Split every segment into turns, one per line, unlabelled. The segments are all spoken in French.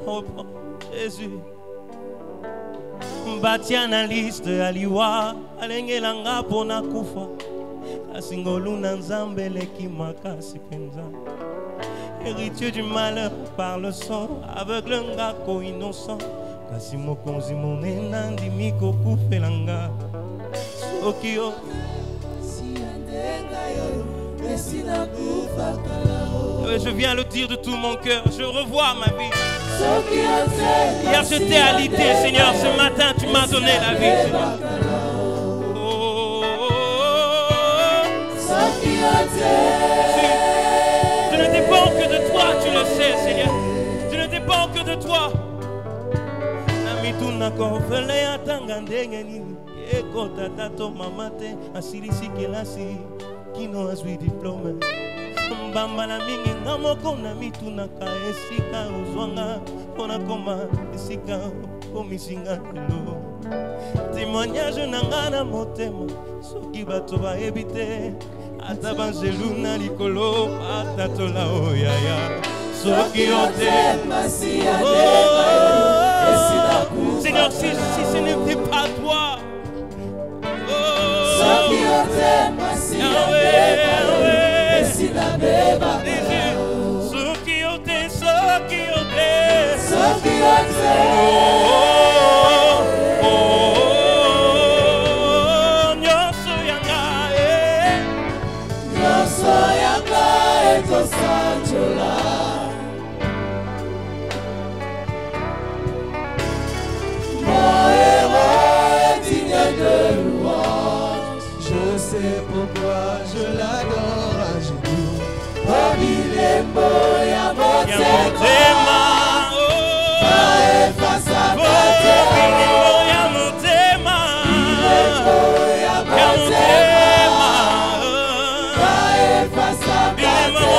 Oh Jésus. Batiana liste aliwa alengelanga pona kufa asingolu na nzambe leki makasi penza héritier du malheur par le sang aveugle ngako innocent kasi mokonzi monena ndimiko kufelanga sokio si andenga yo esina kufa kala. Je viens le dire de tout mon cœur, je revois ma vie. Hier j'étais alité, Seigneur, ce matin tu m'as donné la vie, Seigneur. Je ne dépends que de toi, tu le sais, Seigneur. Je ne dépends que de toi. Namituna konfele atanga ndenge nini ekota tato mamate asilisi kelasi kino azwi diplôme. Mbamba na mingi nga moko na mitunaka esika ozwanga pona koma esika komisinga lelo. Témoignage na nga na motema soki bato bayebi te ata banzelu na likolo atatola oyaya soki otema si Seigneur, si ce n'était pas toi, soki otema si
je sais pourquoi je l'adore à genoux. Oh, Bilembo, ya motema, face à Bilembo, ya motema, face à Bilembo, ya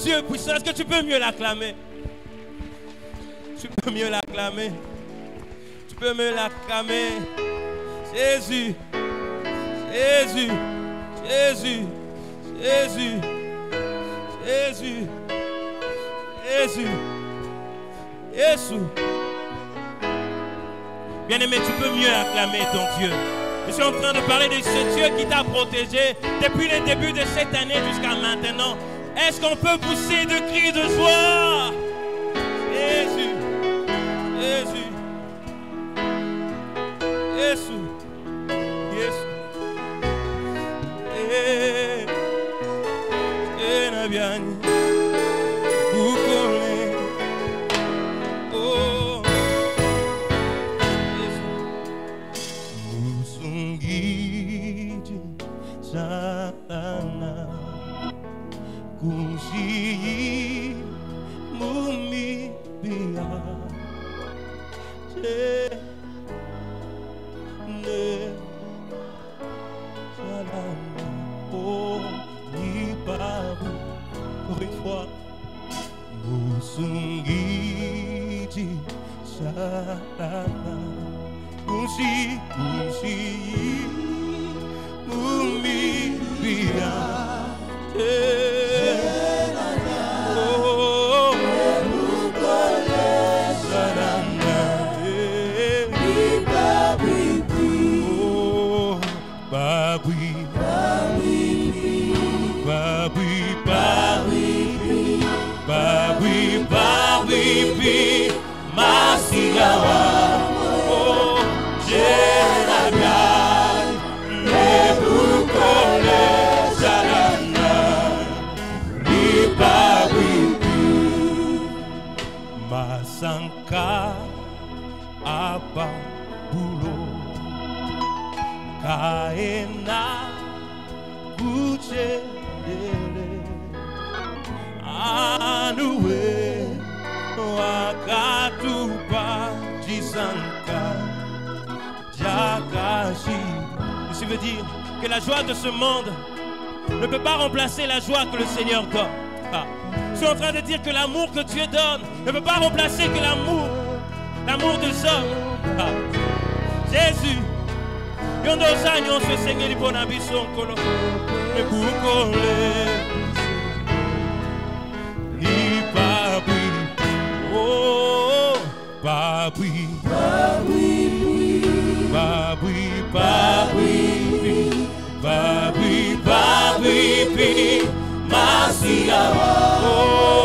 Dieu puissant, est-ce que tu peux mieux l'acclamer? Tu peux mieux l'acclamer. Tu peux mieux l'acclamer. Jésus, Jésus, Jésus, Jésus, Jésus, Jésus, Jésus. Bien-aimé, tu peux mieux acclamer ton Dieu. Je suis en train de parler de ce Dieu qui t'a protégé depuis le début de cette année jusqu'à maintenant. Est-ce qu'on peut pousser de cris de joie? Jésus, Jésus, Jésus, Jésus. Nabiani, Bukole, oh, Jésus. Musungiji, Satana. Kushi mumi bia ne salama oh ni babu pour une fois Musungiji salama Kushi mumi bia Sanka apa bulo kaena kuche dele anuwe Wakatupa Jisanka Jakashi. Ceci veut dire que la joie de ce monde ne peut pas remplacer la joie que le Seigneur donne. Ah. Je suis en train de dire que l'amour que Dieu donne ne peut pas remplacer que l'amour des hommes. Ah. Jésus, yon dos años se Seigneur li bon abiso kolo ne kukole li papi oh papi papi papi papi papi papi Masia oh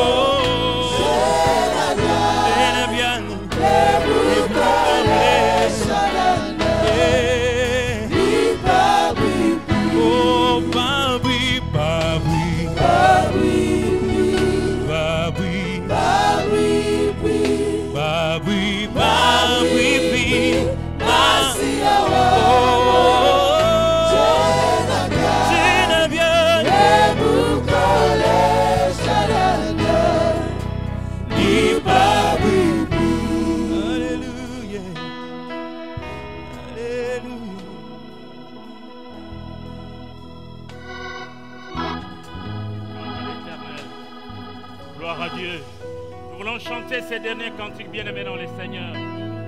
chanter ces derniers cantiques bien-aimés dans les Seigneurs.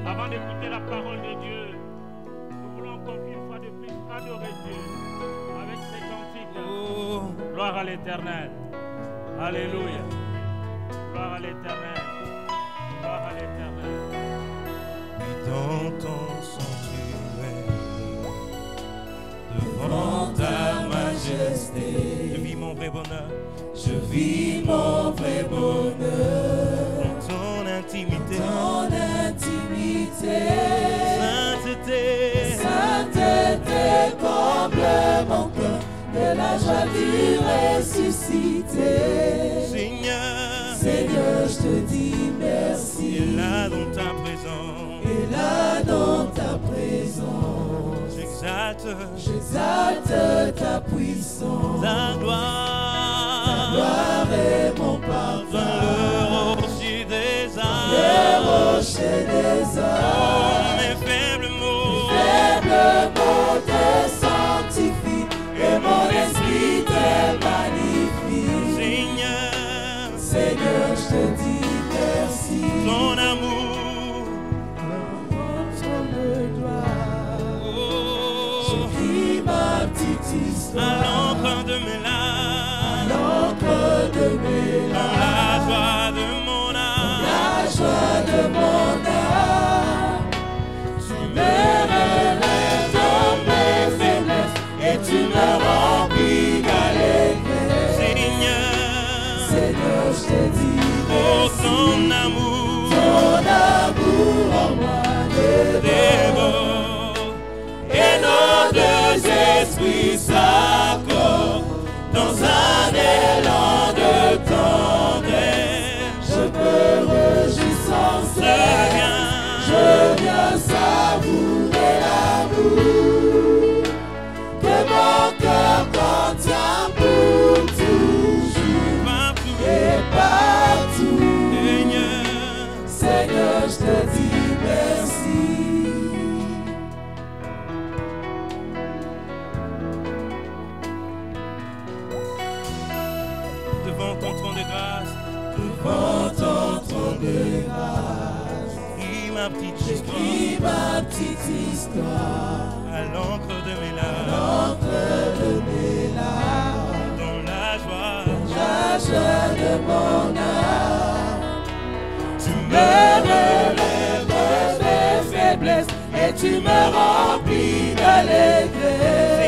Avant d'écouter la parole de Dieu, nous voulons encore une fois de plus adorer Dieu avec ces cantiques. Oh. Gloire à l'Éternel. Alléluia. Gloire à l'Éternel. Gloire à l'Éternel.
Et dans ton sanctuaire, devant ta majesté, je vis mon vrai bonheur. Je vis mon vrai bonheur. Ton intimité, sainteté,
sainteté comble mon cœur de la joie du ressuscité.
Seigneur,
Seigneur, je te dis merci.
Et là dans ta présence,
et là dans ta présence,
j'exalte
ta puissance,
ta
gloire est mon parfum.
Le rocher des âmes, mes faibles mots
te sanctifient et mon esprit te magnifie. Seigneur, je te dis merci.
Ton amour,
ton gloire. J'écris ma petite histoire
à l'encre de mes larmes,
dans
la joie de mon âme.
De mon âme, tu me relèves dans mes faiblesses et tu me remplis d'allégresse. Seigneur, je te dis merci.
Ton amour
en moi dévore et nos deux esprits s'accordent dans un élan de tendresse. Je peux réjouir sans cesse, je viens savourer l'amour que mon cœur contient pour toujours et partout. Seigneur, je te dis merci.
Devant ton trône de grâce,
devant ton trône de grâce,
j'écris ma petite
histoire
à l'encre de mes larmes, dans la joie
de mon âme. Tu me relèves de mes faiblesses et tu me remplis d'allégresse.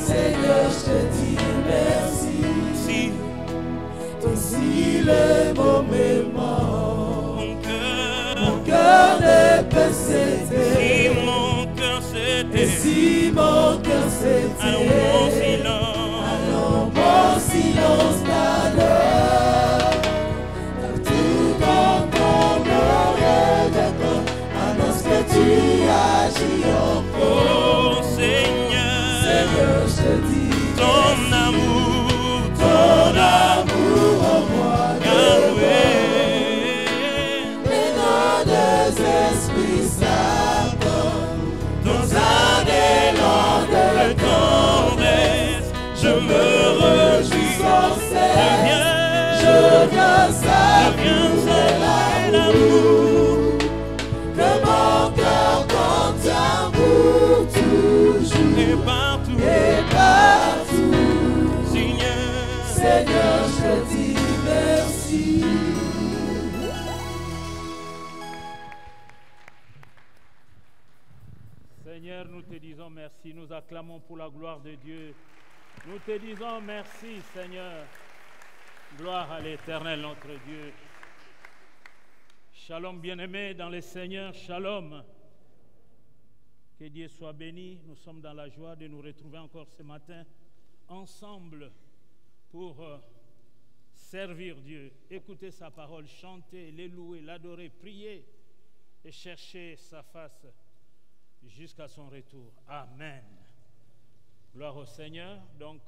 Seigneur, je te dis merci. Si le moment, mon cœur ne peut céder. Si mon cœur s'était, alors mon silence t'adore. Tout dans ton glorieux décor, annonce que tu agis encore. Seigneur, je te dis
ton amour
en moi, Yahweh. esprits s'accordent dans un élan de tendresse. Je me réjouis sans cesse. Je viens savourer l'amour que mon cœur compte amour toujours
Et partout, Seigneur,
Seigneur, je te dis merci.
Seigneur, nous te disons merci. Nous acclamons pour la gloire de Dieu. Nous te disons merci, Seigneur. Gloire à l'Éternel, notre Dieu. Shalom, bien-aimés dans le Seigneur. Shalom. Que Dieu soit béni. Nous sommes dans la joie de nous retrouver encore ce matin ensemble pour servir Dieu, écouter sa parole, chanter, les louer, l'adorer, prier et chercher sa face jusqu'à son retour. Amen. Gloire au Seigneur. Donc,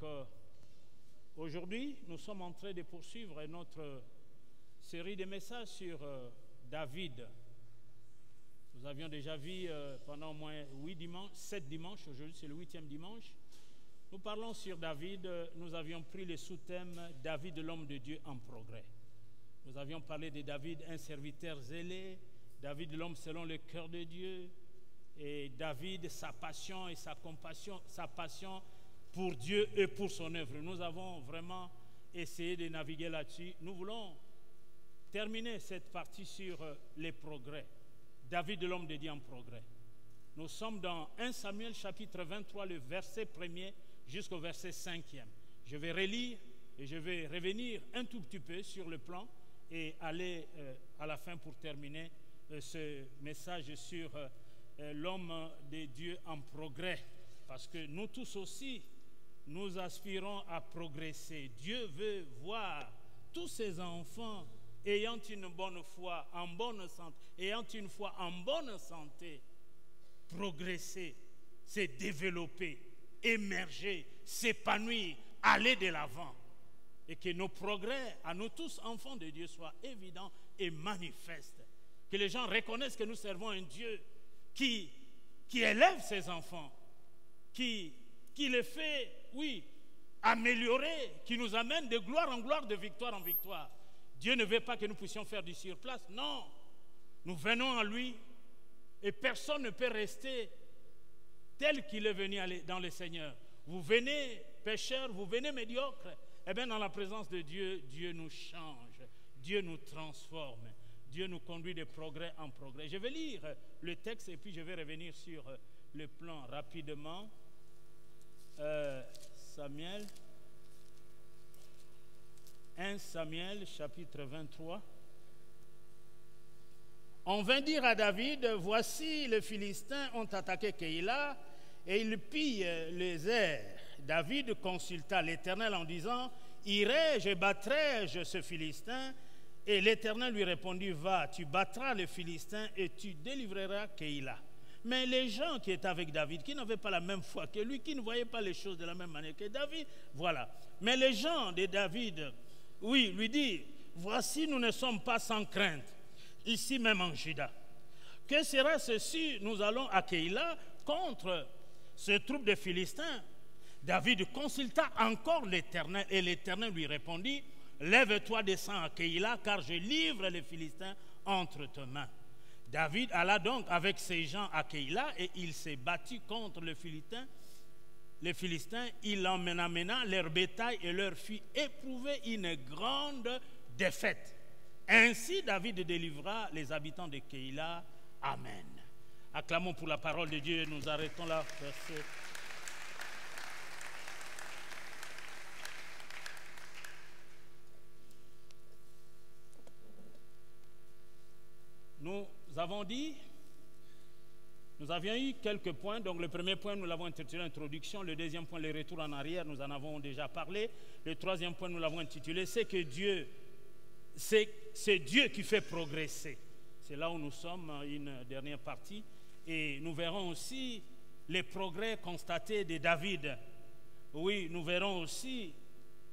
aujourd'hui, nous sommes en train de poursuivre notre série de messages sur David. Nous avions déjà vu pendant au moins 7 dimanches, aujourd'hui c'est le 8e dimanche. Nous parlons sur David, nous avions pris le sous-thème « David, l'homme de Dieu en progrès ». Nous avions parlé de David, un serviteur zélé, David, l'homme selon le cœur de Dieu, et David, sa passion et sa compassion, sa passion pour Dieu et pour son œuvre. Nous avons vraiment essayé de naviguer là-dessus. Nous voulons terminer cette partie sur les progrès. David, l'homme de Dieu en progrès. Nous sommes dans 1 Samuel chapitre 23, le verset 1er jusqu'au verset 5e. Je vais relire et je vais revenir un tout petit peu sur le plan et aller à la fin pour terminer ce message sur l'homme de Dieu en progrès. Parce que nous tous aussi, nous aspirons à progresser. Dieu veut voir tous ses enfants ayant une bonne foi, en bonne santé, ayant une foi en bonne santé, progresser, se développer, émerger, s'épanouir, aller de l'avant. Et que nos progrès, à nous tous, enfants de Dieu, soient évidents et manifestes. Que les gens reconnaissent que nous servons un Dieu qui élève ses enfants, qui les fait, oui, améliorer, qui nous amène de gloire en gloire, de victoire en victoire. Dieu ne veut pas que nous puissions faire du surplace. Non, nous venons à lui et personne ne peut rester tel qu'il est venu dans le Seigneur. Vous venez pécheurs, vous venez médiocres. Eh bien, dans la présence de Dieu, Dieu nous change, Dieu nous transforme, Dieu nous conduit de progrès en progrès. Je vais lire le texte et puis je vais revenir sur le plan rapidement. Samuel. 1 Samuel, chapitre 23. On vint dire à David, voici les Philistins ont attaqué Keïla et ils pillent les airs. David consulta l'Éternel en disant, irai-je et battrai-je ce Philistin? Et l'Éternel lui répondit, va, tu battras le Philistin et tu délivreras Keïla. Mais les gens qui étaient avec David, qui n'avaient pas la même foi que lui, qui ne voyaient pas les choses de la même manière que David, voilà. Mais les gens de David, oui, lui dit, voici, nous ne sommes pas sans crainte, ici même en Juda. Que sera-ce si nous allons à Keïla contre ce troupe de Philistins? David consulta encore l'Éternel et l'Éternel lui répondit, lève-toi, descends à Keïla, car je livre les Philistins entre tes mains. David alla donc avec ses gens à Keïla et il s'est battu contre les Philistins. Les Philistins, il emmena leur bétail et leur fit éprouver une grande défaite. Ainsi, David délivra les habitants de Keïla. Amen. Acclamons pour la parole de Dieu. Nous arrêtons là. Verset. Nous avons dit, nous avions eu quelques points. Donc le premier point, nous l'avons intitulé Introduction. Le deuxième point, le retour en arrière, nous en avons déjà parlé. Le troisième point, nous l'avons intitulé C'est que Dieu, c'est Dieu qui fait progresser. C'est là où nous sommes, une dernière partie. Et nous verrons aussi les progrès constatés de David. Oui, nous verrons aussi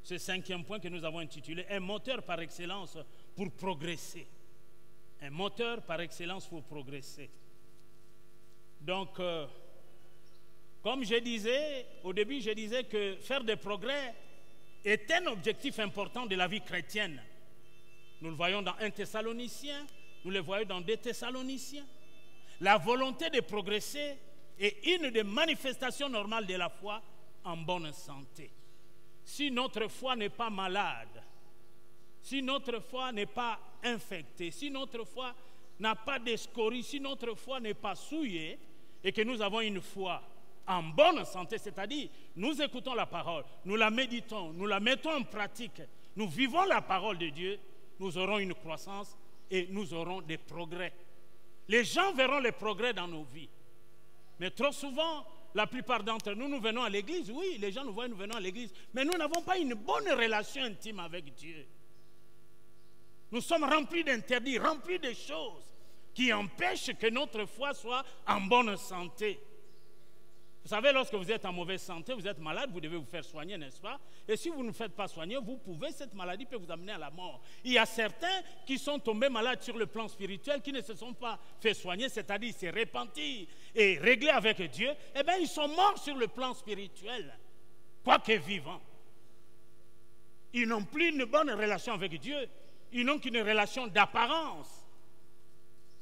ce cinquième point que nous avons intitulé Un moteur par excellence pour progresser. un moteur par excellence pour progresser. Donc, comme je disais, au début, je disais que faire des progrès est un objectif important de la vie chrétienne. Nous le voyons dans 1 Thessaloniciens, nous le voyons dans 2 Thessaloniciens. La volonté de progresser est une des manifestations normales de la foi en bonne santé. Si notre foi n'est pas malade, si notre foi n'est pas infectée, si notre foi n'a pas d'escorie, si notre foi n'est pas souillée et que nous avons une foi en bonne santé, c'est-à-dire nous écoutons la parole, nous la méditons, nous la mettons en pratique, nous vivons la parole de Dieu, nous aurons une croissance et nous aurons des progrès. Les gens verront les progrès dans nos vies. Mais trop souvent, la plupart d'entre nous, nous venons à l'église. Oui, les gens nous voient, nous venons à l'église. Mais nous n'avons pas une bonne relation intime avec Dieu. Nous sommes remplis d'interdits, remplis de choses qui empêchent que notre foi soit en bonne santé. Vous savez, lorsque vous êtes en mauvaise santé, vous êtes malade, vous devez vous faire soigner, n'est-ce pas? Et si vous ne faites pas soigner, cette maladie peut vous amener à la mort. Il y a certains qui sont tombés malades sur le plan spirituel, qui ne se sont pas fait soigner, c'est-à-dire se repentir et régler avec Dieu. Eh bien, ils sont morts sur le plan spirituel, quoique vivants. Ils n'ont plus une bonne relation avec Dieu, ils n'ont qu'une relation d'apparence.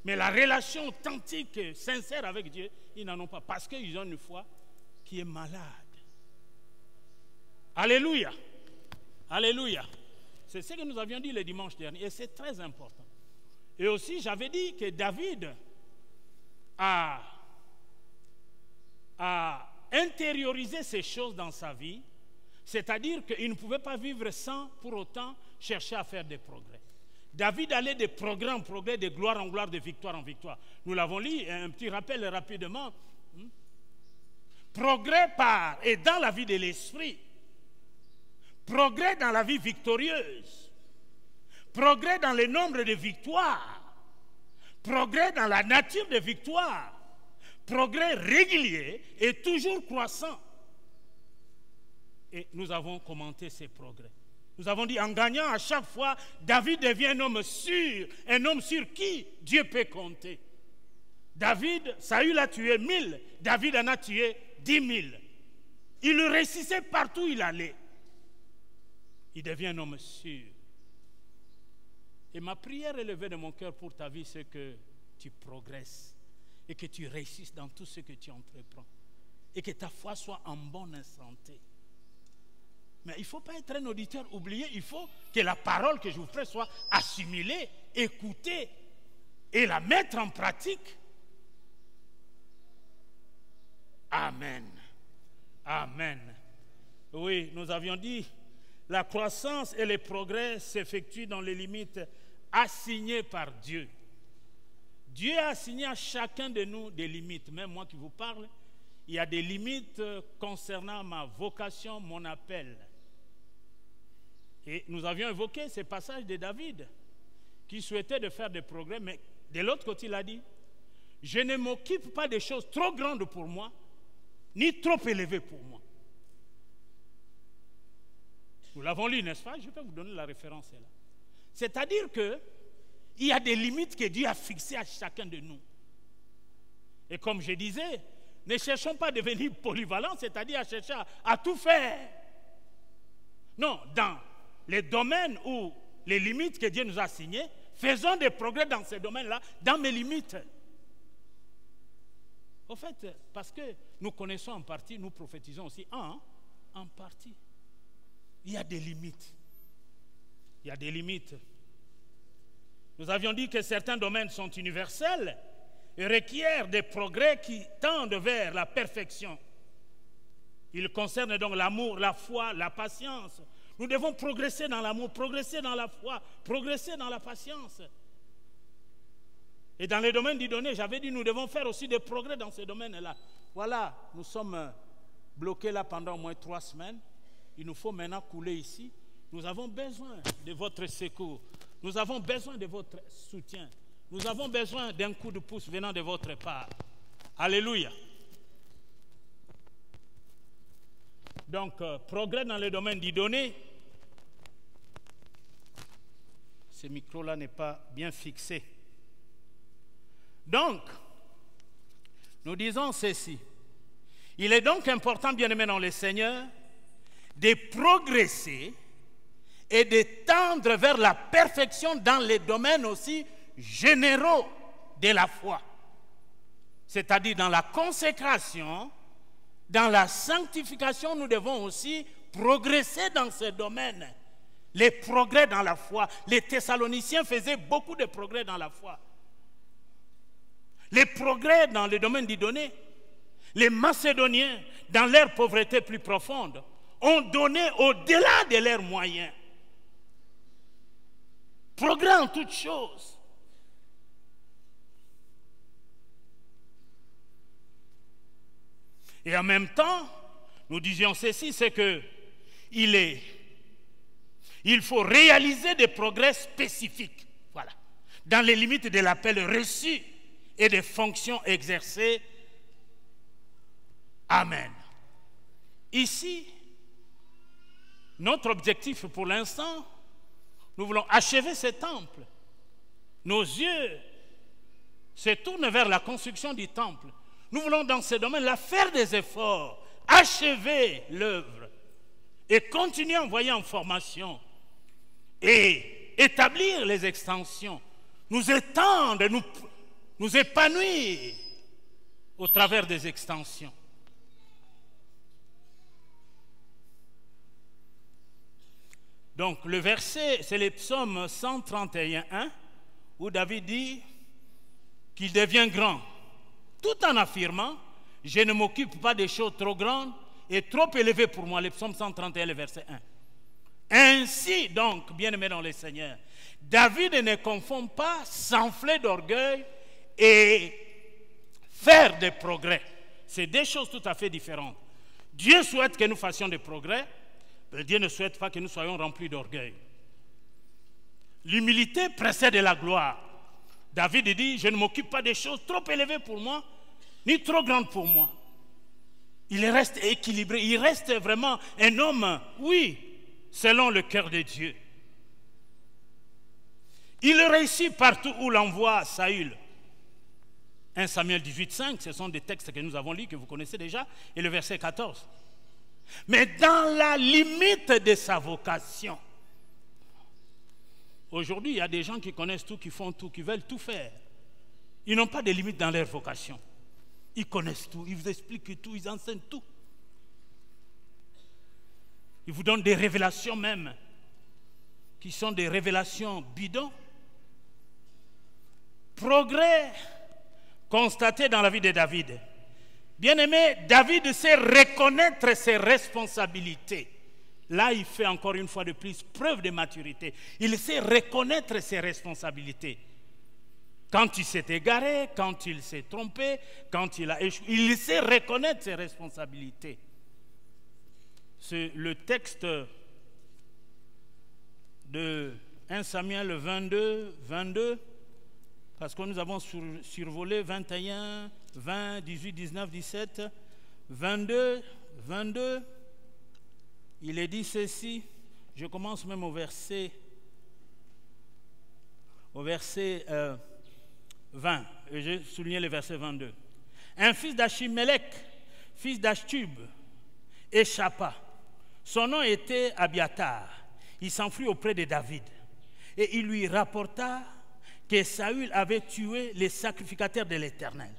Mais la relation authentique, sincère avec Dieu, ils n'en ont pas parce qu'ils ont une foi qui est malade. Alléluia. Alléluia. C'est ce que nous avions dit le dimanche dernier et c'est très important. Et aussi, j'avais dit que David a intériorisé ces choses dans sa vie, c'est-à-dire qu'il ne pouvait pas vivre sans pour autant chercher à faire des progrès. David allait de progrès en progrès, de gloire en gloire, de victoire en victoire. Nous l'avons lu, un petit rappel rapidement. Progrès par et dans la vie de l'esprit. Progrès dans la vie victorieuse. Progrès dans le nombre de victoires. Progrès dans la nature de victoire. Progrès régulier et toujours croissant. Et nous avons commenté ces progrès. Nous avons dit, en gagnant à chaque fois, David devient un homme sur qui Dieu peut compter. David, Saül a tué 1000, David en a tué 10 000. Il le réussissait partout où il allait. Il devient un homme sûr. Et ma prière élevée de mon cœur pour ta vie, c'est que tu progresses et que tu réussisses dans tout ce que tu entreprends. Et que ta foi soit en bonne santé. Mais il ne faut pas être un auditeur oublié, il faut que la parole que je vous ferai soit assimilée, écoutée et la mettre en pratique. Amen. Amen. Oui, nous avions dit, la croissance et les progrès s'effectuent dans les limites assignées par Dieu. Dieu a assigné à chacun de nous des limites. Même moi qui vous parle, il y a des limites concernant ma vocation, mon appel. Et nous avions évoqué ces passages de David qui souhaitait de faire des progrès, mais de l'autre côté, il a dit, je ne m'occupe pas des choses trop grandes pour moi, ni trop élevées pour moi. Nous l'avons lu, n'est-ce pas? Je peux vous donner la référence là. C'est-à-dire qu'il y a des limites que Dieu a fixées à chacun de nous. Et comme je disais, ne cherchons pas à devenir polyvalents, c'est-à-dire à chercher à tout faire. Non, dans les domaines où les limites que Dieu nous a assignées, faisons des progrès dans ces domaines-là, dans mes limites. Au fait, parce que nous connaissons en partie, nous prophétisons aussi en partie. Il y a des limites. Il y a des limites. Nous avions dit que certains domaines sont universels et requièrent des progrès qui tendent vers la perfection. Ils concernent donc l'amour, la foi, la patience. Nous devons progresser dans l'amour, progresser dans la foi, progresser dans la patience. Et dans les domaines donnés, j'avais dit nous devons faire aussi des progrès dans ces domaines-là. Voilà, nous sommes bloqués là pendant au moins 3 semaines. Il nous faut maintenant couler ici. Nous avons besoin de votre secours. Nous avons besoin de votre soutien. Nous avons besoin d'un coup de pouce venant de votre part. Alléluia. Donc, progrès dans le domaine donné. Ce micro-là n'est pas bien fixé. Donc, nous disons ceci. Il est donc important, bien-aimés dans le Seigneur, de progresser et de tendre vers la perfection dans les domaines aussi généraux de la foi. C'est-à-dire dans la consécration, dans la sanctification, nous devons aussi progresser dans ces domaines. Les progrès dans la foi. Les Thessaloniciens faisaient beaucoup de progrès dans la foi. Les progrès dans le domaine du donné. Les Macédoniens, dans leur pauvreté plus profonde, ont donné au-delà de leurs moyens. Progrès en toutes choses. Et en même temps, nous disions ceci, c'est que il faut réaliser des progrès spécifiques, voilà, dans les limites de l'appel reçu et des fonctions exercées. Amen. Ici, notre objectif pour l'instant, nous voulons achever ce temple. Nos yeux se tournent vers la construction du temple. Nous voulons dans ce domaine-là faire des efforts, achever l'œuvre et continuer à envoyer en formation et établir les extensions, nous étendre, nous épanouir au travers des extensions. Donc le verset, c'est le psaume 131, où David dit qu'il devient grand, tout en affirmant « Je ne m'occupe pas des choses trop grandes et trop élevées pour moi », le psaume 131, le verset 1. Ainsi donc, bien-aimés dans le Seigneur, David ne confond pas s'enfler d'orgueil et faire des progrès. C'est deux choses tout à fait différentes. Dieu souhaite que nous fassions des progrès, mais Dieu ne souhaite pas que nous soyons remplis d'orgueil. L'humilité précède la gloire. David dit, je ne m'occupe pas des choses trop élevées pour moi, ni trop grandes pour moi. Il reste équilibré, il reste vraiment un homme, oui, selon le cœur de Dieu. Il réussit partout où l'envoie Saül. 1 Samuel 18,5, ce sont des textes que nous avons lus, que vous connaissez déjà, et le verset 14. Mais dans la limite de sa vocation. Aujourd'hui, il y a des gens qui connaissent tout, qui font tout, qui veulent tout faire. Ils n'ont pas de limite dans leur vocation. Ils connaissent tout, ils vous expliquent tout, ils enseignent tout. Ils vous donnent des révélations même, qui sont des révélations bidons. Progrès constaté dans la vie de David. Bien-aimé, David sait reconnaître ses responsabilités. Là, il fait encore une fois de plus preuve de maturité. Il sait reconnaître ses responsabilités. Quand il s'est égaré, quand il s'est trompé, quand il a échoué, il sait reconnaître ses responsabilités. C'est le texte de 1 Samuel 22, parce que nous avons survolé 21, 20, 18, 19, 17, 22, il est dit ceci, je commence même au verset 20, et j'ai souligné le verset 22. Un fils d'Achimélec, fils d'Ashtub, échappa. Son nom était Abiatar. Il s'enfuit auprès de David. Et il lui rapporta que Saül avait tué les sacrificateurs de l'Éternel.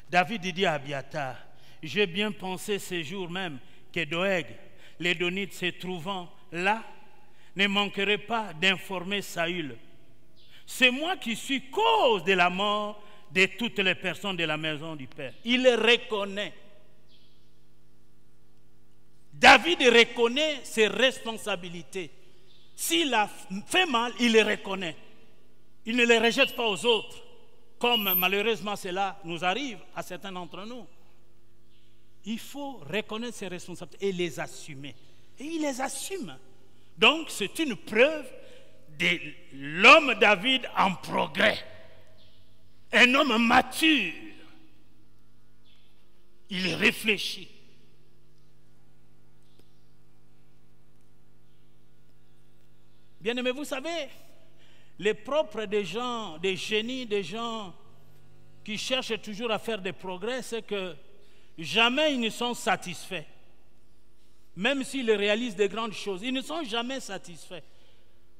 David dit à Abiatar, j'ai bien pensé ce jour même que Doeg, l'Édonite se trouvant là, ne manquerait pas d'informer Saül. C'est moi qui suis cause de la mort de toutes les personnes de la maison du Père. Il le reconnaît. David reconnaît ses responsabilités. S'il a fait mal, il le reconnaît. Il ne les rejette pas aux autres, comme malheureusement cela nous arrive à certains d'entre nous. Il faut reconnaître ses responsabilités et les assumer. Et il les assume. Donc c'est une preuve de l'homme David en progrès. Un homme mature. Il réfléchit. Bien-aimés, vous savez, les propres des gens, des génies, des gens qui cherchent toujours à faire des progrès, c'est que jamais ils ne sont satisfaits. Même s'ils réalisent de grandes choses, ils ne sont jamais satisfaits.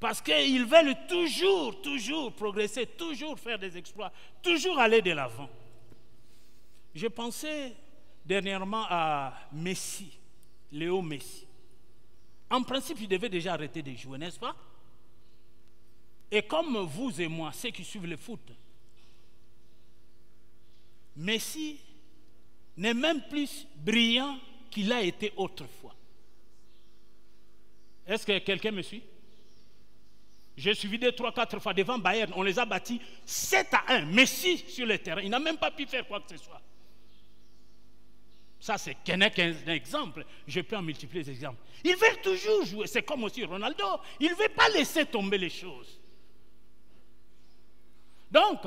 Parce qu'ils veulent toujours progresser, toujours faire des exploits, toujours aller de l'avant. J'ai pensé dernièrement à Messi, Léo Messi. En principe, il devait déjà arrêter de jouer, n'est-ce pas? Et comme vous et moi, ceux qui suivent le foot, Messi n'est même plus brillant qu'il a été autrefois. Est-ce que quelqu'un me suit? J'ai suivi 2-3-4 fois devant Bayern, on les a battus 7-1. Messi sur le terrain, il n'a même pas pu faire quoi que ce soit. Ça, c'est qu'un exemple. Je peux en multiplier les exemples. Ils veulent toujours jouer. C'est comme aussi Ronaldo. Il ne veut pas laisser tomber les choses. Donc,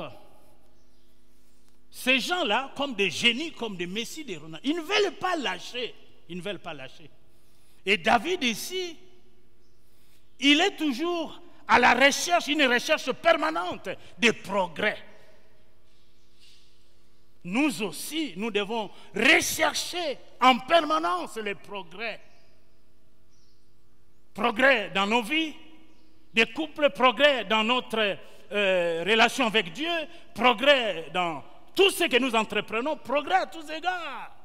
ces gens-là, comme des génies, comme des Messi, des Ronaldo, ils ne veulent pas lâcher. Ils ne veulent pas lâcher. Et David ici, il est toujours à la recherche, une recherche permanente de progrès. Nous aussi, nous devons rechercher en permanence les progrès. Progrès dans nos vies, des couples, progrès dans notre relation avec Dieu, progrès dans tout ce que nous entreprenons, progrès à tous égards.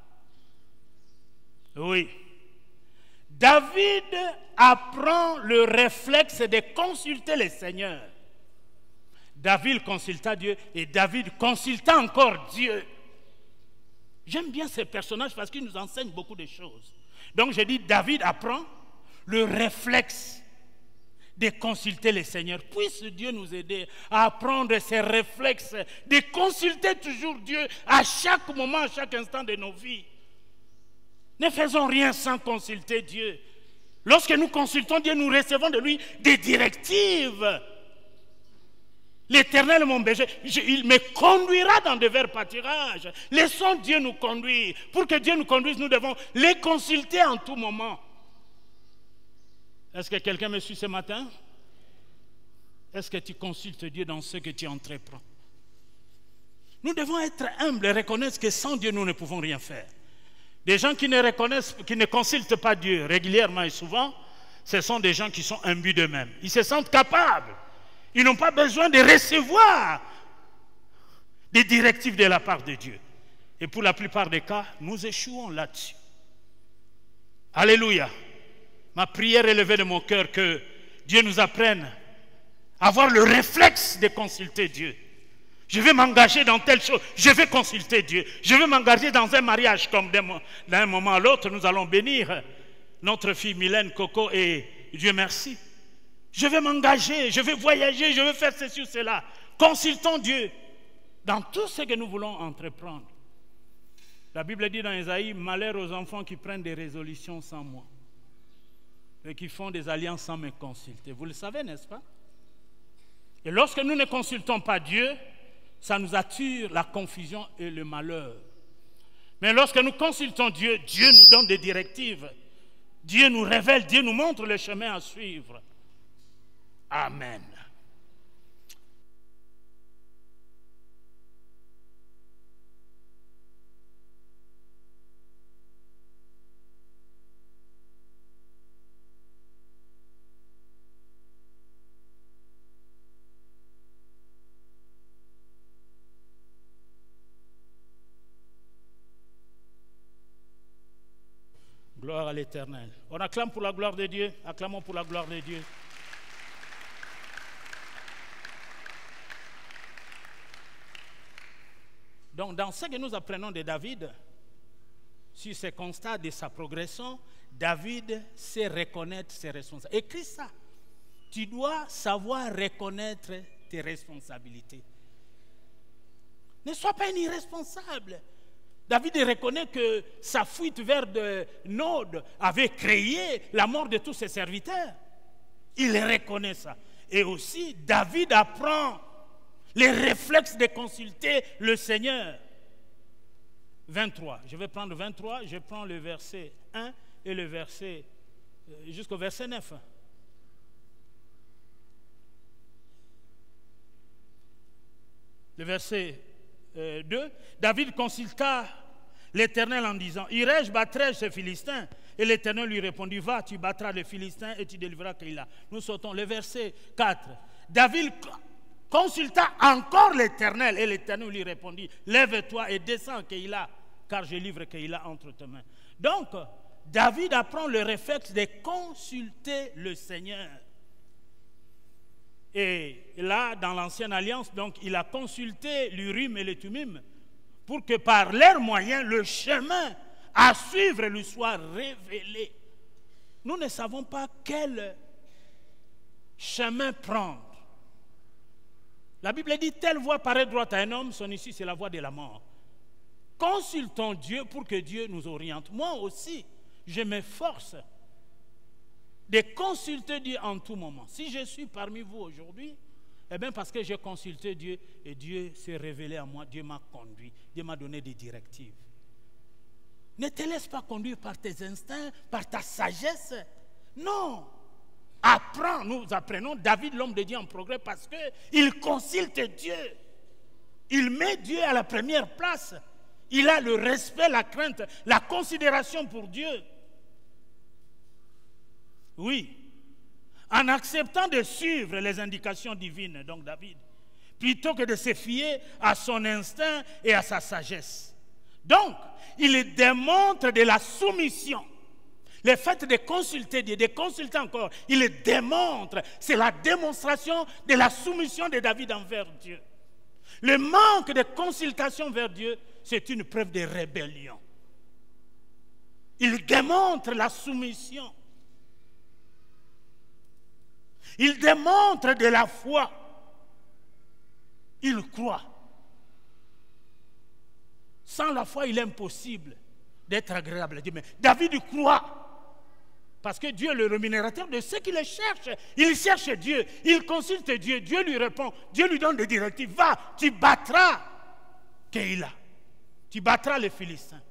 Oui. David apprend le réflexe de consulter le Seigneur. David consulta Dieu et David consulta encore Dieu. J'aime bien ces personnages parce qu'ils nous enseignent beaucoup de choses. Donc j'ai dit, David apprend le réflexe de consulter le Seigneur. Puisse Dieu nous aider à apprendre ces réflexes de consulter toujours Dieu à chaque moment, à chaque instant de nos vies. Ne faisons rien sans consulter Dieu. Lorsque nous consultons Dieu, nous recevons de lui des directives. L'Éternel, mon berger, il me conduira dans de verts pâturages. Laissons Dieu nous conduire. Pour que Dieu nous conduise, nous devons les consulter en tout moment. Est-ce que quelqu'un me suit ce matin? Est-ce que tu consultes Dieu dans ce que tu entreprends? Nous devons être humbles et reconnaître que sans Dieu, nous ne pouvons rien faire. Des gens qui ne reconnaissent, qui ne consultent pas Dieu régulièrement et souvent, ce sont des gens qui sont imbus d'eux-mêmes. Ils se sentent capables. Ils n'ont pas besoin de recevoir des directives de la part de Dieu. Et pour la plupart des cas, nous échouons là-dessus. Alléluia. Ma prière est élevée de mon cœur que Dieu nous apprenne à avoir le réflexe de consulter Dieu. Je vais m'engager dans telle chose, je vais consulter Dieu. Je vais m'engager dans un mariage comme d'un moment à l'autre, nous allons bénir notre fille Mylène, Coco et Dieu merci. Je vais m'engager, je vais voyager, je vais faire ceci ou cela. Consultons Dieu dans tout ce que nous voulons entreprendre. La Bible dit dans Ésaïe, malheur aux enfants qui prennent des résolutions sans moi et qui font des alliances sans me consulter. Vous le savez, n'est-ce pas? Et lorsque nous ne consultons pas Dieu, ça nous attire la confusion et le malheur. Mais lorsque nous consultons Dieu, Dieu nous donne des directives. Dieu nous révèle, Dieu nous montre le chemin à suivre. Amen. Gloire à l'Éternel. On acclame pour la gloire de Dieu. Acclamons pour la gloire de Dieu. Donc, dans ce que nous apprenons de David, sur ce constat de sa progression, David sait reconnaître ses responsabilités. Écris ça. Tu dois savoir reconnaître tes responsabilités. Ne sois pas un irresponsable. David reconnaît que sa fuite vers Nod avait créé la mort de tous ses serviteurs. Il reconnaît ça. Et aussi, David apprend les réflexes de consulter le Seigneur. 23. Je vais prendre 23. Je prends le verset 1 et le verset jusqu'au verset 9. Le verset 2, David consulta l'Éternel en disant, irai-je, battrai-je ces Philistins? Et l'Éternel lui répondit, va, tu battras les Philistins et tu délivreras Keïla. Nous sautons le verset 4. David consulta encore l'Éternel et l'Éternel lui répondit, lève-toi et descends Keïla, car je livre Keïla entre tes mains. Donc, David apprend le réflexe de consulter le Seigneur. Et là, dans l'Ancienne Alliance, donc, il a consulté l'Urim et le Thummim pour que par leurs moyens, le chemin à suivre lui soit révélé. Nous ne savons pas quel chemin prendre. La Bible dit, telle voie paraît droite à un homme, son issue c'est la voie de la mort. Consultons Dieu pour que Dieu nous oriente. Moi aussi, je m'efforce de consulter Dieu en tout moment. Si je suis parmi vous aujourd'hui, eh bien parce que j'ai consulté Dieu et Dieu s'est révélé à moi, Dieu m'a conduit, Dieu m'a donné des directives. Ne te laisse pas conduire par tes instincts, par ta sagesse. Non. Apprends, nous apprenons David, l'homme de Dieu en progrès, parce qu'il consulte Dieu. Il met Dieu à la première place. Il a le respect, la crainte, la considération pour Dieu. Oui. En acceptant de suivre les indications divines, donc David, plutôt que de se fier à son instinct et à sa sagesse. Donc, il démontre de la soumission. Le fait de consulter Dieu, de consulter encore, il démontre, c'est la démonstration de la soumission de David envers Dieu. Le manque de consultation vers Dieu, c'est une preuve de rébellion. Il démontre la soumission. Il démontre de la foi. Il croit. Sans la foi, il est impossible d'être agréable à Dieu. Mais David croit. Parce que Dieu est le rémunérateur de ceux qui le cherchent. Il cherche Dieu, il consulte Dieu, Dieu lui répond, Dieu lui donne des directives. Va, tu battras Keïla, tu battras les Philistins.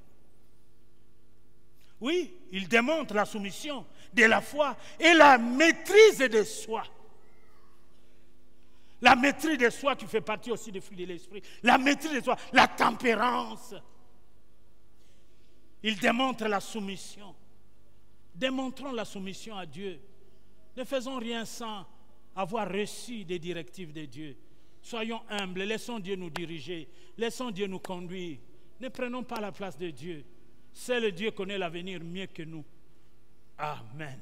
Oui, il démontre la soumission, de la foi et la maîtrise de soi. La maîtrise de soi qui fait partie aussi des fruits de l'esprit. La maîtrise de soi, la tempérance. Il démontre la soumission. Démontrons la soumission à Dieu. Ne faisons rien sans avoir reçu des directives de Dieu. Soyons humbles, laissons Dieu nous diriger, laissons Dieu nous conduire. Ne prenons pas la place de Dieu. Seul Dieu connaît l'avenir mieux que nous. Amen.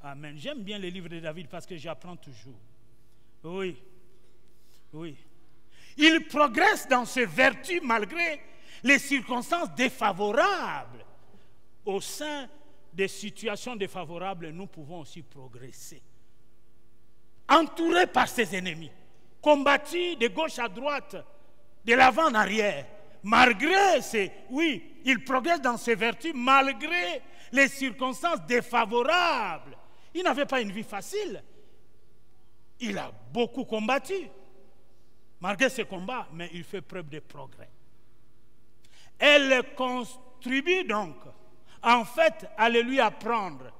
Amen. J'aime bien les livres de David parce que j'apprends toujours. Oui. Oui. Il progresse dans ses vertus malgré les circonstances défavorables. Au sein des situations défavorables, nous pouvons aussi progresser. Entouré par ses ennemis, combattu de gauche à droite, de l'avant en arrière, malgré ses... Oui, il progresse dans ses vertus malgré les circonstances défavorables. Il n'avait pas une vie facile. Il a beaucoup combattu. Malgré ses combats, mais il fait preuve de progrès. Elle contribue donc en fait, allez lui apprendre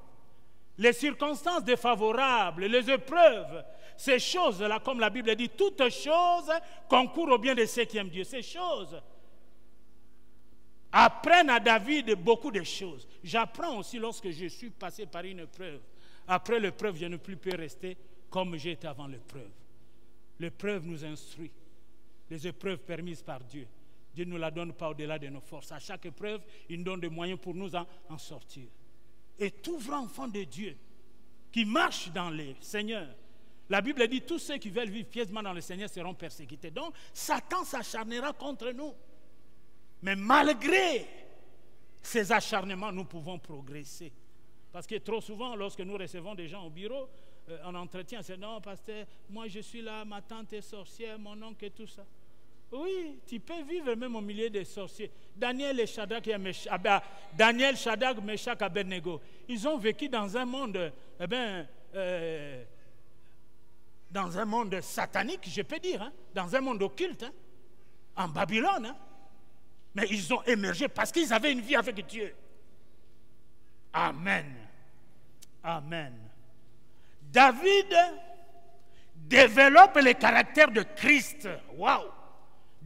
les circonstances défavorables, les épreuves, ces choses-là, comme la Bible dit, toutes choses concourent au bien de ceux qui aiment Dieu. Ces choses apprennent à David beaucoup de choses. J'apprends aussi lorsque je suis passé par une épreuve. Après l'épreuve, je ne peux plus rester comme j'étais avant l'épreuve. L'épreuve nous instruit. Les épreuves permises par Dieu. Dieu ne nous la donne pas au-delà de nos forces. À chaque épreuve, il nous donne des moyens pour nous en sortir. Et tout vrai enfant de Dieu qui marche dans le Seigneur, la Bible dit tous ceux qui veulent vivre pieusement dans le Seigneur seront persécutés. Donc, Satan s'acharnera contre nous. Mais malgré ces acharnements, nous pouvons progresser. Parce que trop souvent, lorsque nous recevons des gens au bureau, en entretien, c'est non, pasteur, moi je suis là, ma tante est sorcière, mon oncle et tout ça. Oui, tu peux vivre même au milieu des sorciers. Daniel, Shadrach, Meshach, Abednego, ils ont vécu dans un monde, dans un monde satanique, je peux dire, hein, dans un monde occulte, hein, en Babylone. Hein. Mais ils ont émergé parce qu'ils avaient une vie avec Dieu. Amen. Amen. David développe le caractère de Christ. Waouh!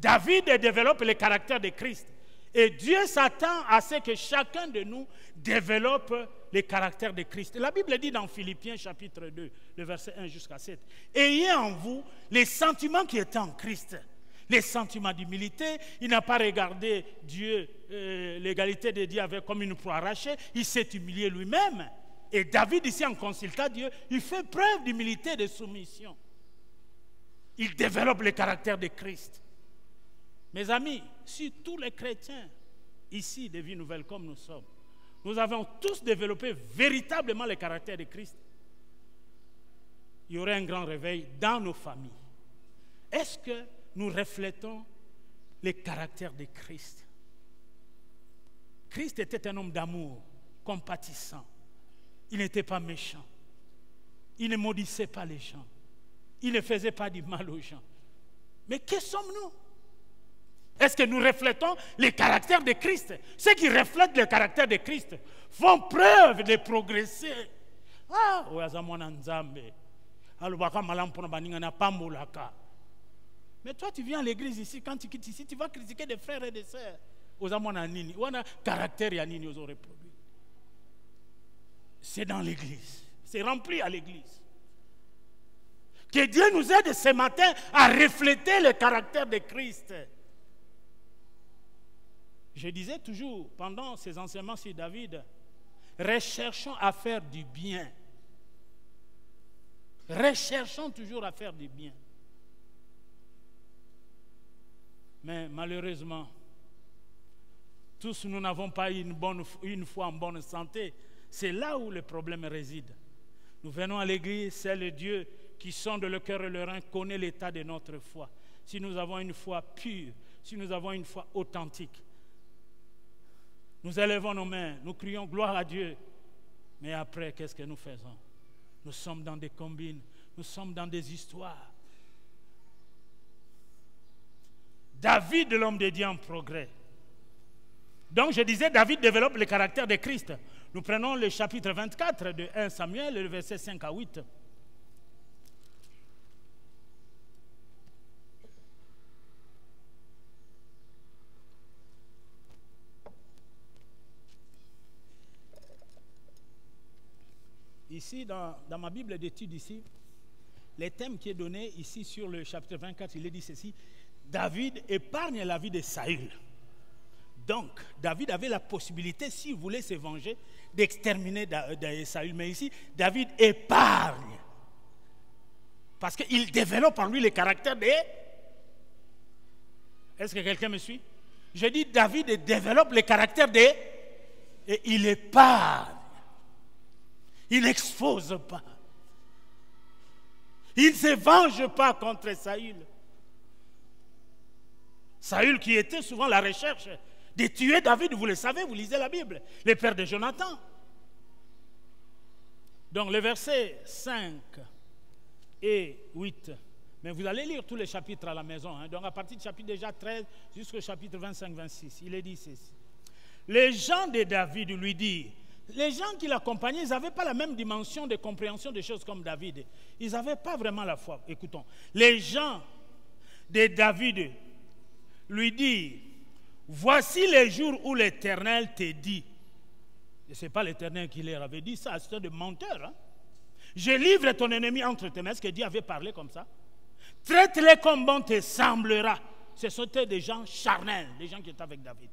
David développe le caractère de Christ. Et Dieu s'attend à ce que chacun de nous développe le caractère de Christ. La Bible dit dans Philippiens chapitre 2, le verset 1 jusqu'à 7, « Ayez en vous les sentiments qui étaient en Christ. » Les sentiments d'humilité, il n'a pas regardé Dieu, l'égalité de Dieu avec comme une proie arrachée, il s'est humilié lui-même. Et David, ici, en consultant Dieu, il fait preuve d'humilité et de soumission. Il développe le caractère de Christ. Mes amis, si tous les chrétiens ici de Vie Nouvelle comme nous sommes, nous avons tous développé véritablement le caractère de Christ, il y aurait un grand réveil dans nos familles. Est-ce que nous reflétons le caractère de Christ? Christ était un homme d'amour, compatissant. Il n'était pas méchant. Il ne maudissait pas les gens. Il ne faisait pas du mal aux gens. Mais que sommes-nous? Est-ce que nous reflétons le caractère de Christ? Ceux qui reflètent le caractère de Christ font preuve de progresser. Ah, mais toi, tu viens à l'église ici, quand tu quittes ici, tu vas critiquer des frères et des sœurs. C'est dans l'église. C'est rempli à l'église. Que Dieu nous aide ce matin à refléter le caractère de Christ. Je disais toujours, pendant ces enseignements sur David, recherchons à faire du bien. Recherchons toujours à faire du bien. Mais malheureusement, tous nous n'avons pas une foi en bonne santé. C'est là où le problème réside. Nous venons à l'église, c'est le Dieu qui sonde le cœur et le rein, connaît l'état de notre foi. Si nous avons une foi pure, si nous avons une foi authentique, nous élevons nos mains, nous crions gloire à Dieu. Mais après, qu'est-ce que nous faisons? Nous sommes dans des combines, nous sommes dans des histoires. David, l'homme de Dieu en progrès. Donc je disais, David développe le caractère de Christ. Nous prenons le chapitre 24 de 1 Samuel, le verset 5 à 8. Ici, dans ma Bible d'études ici, le thème qui est donné ici sur le chapitre 24, il est dit ceci: David épargne la vie de Saül. Donc, David avait la possibilité, s'il voulait se venger, d'exterminer Saül. Mais ici, David épargne. Parce qu'il développe en lui le caractère de... Est-ce que quelqu'un me suit? Je dis, David développe le caractère de... Et il épargne. Il n'expose pas. Il ne se venge pas contre Saül. Saül qui était souvent à la recherche de tuer David, vous le savez, vous lisez la Bible, le père de Jonathan. Donc les versets 5 et 8, mais vous allez lire tous les chapitres à la maison, hein. Donc à partir du chapitre déjà 13 jusqu'au chapitre 25-26, il est dit ceci. Les gens de David lui disent, les gens qui l'accompagnaient, ils n'avaient pas la même dimension de compréhension des choses comme David. Ils n'avaient pas vraiment la foi. Écoutons, les gens de David lui dit, voici les jours où l'Éternel te dit. Et ce n'est pas l'Éternel qui leur avait dit ça, c'est un de menteur. Hein? Je livre ton ennemi entre tes mains. Est-ce que Dieu avait parlé comme ça? Traite-les comme bon te semblera. Ce sont des gens charnels, des gens qui étaient avec David.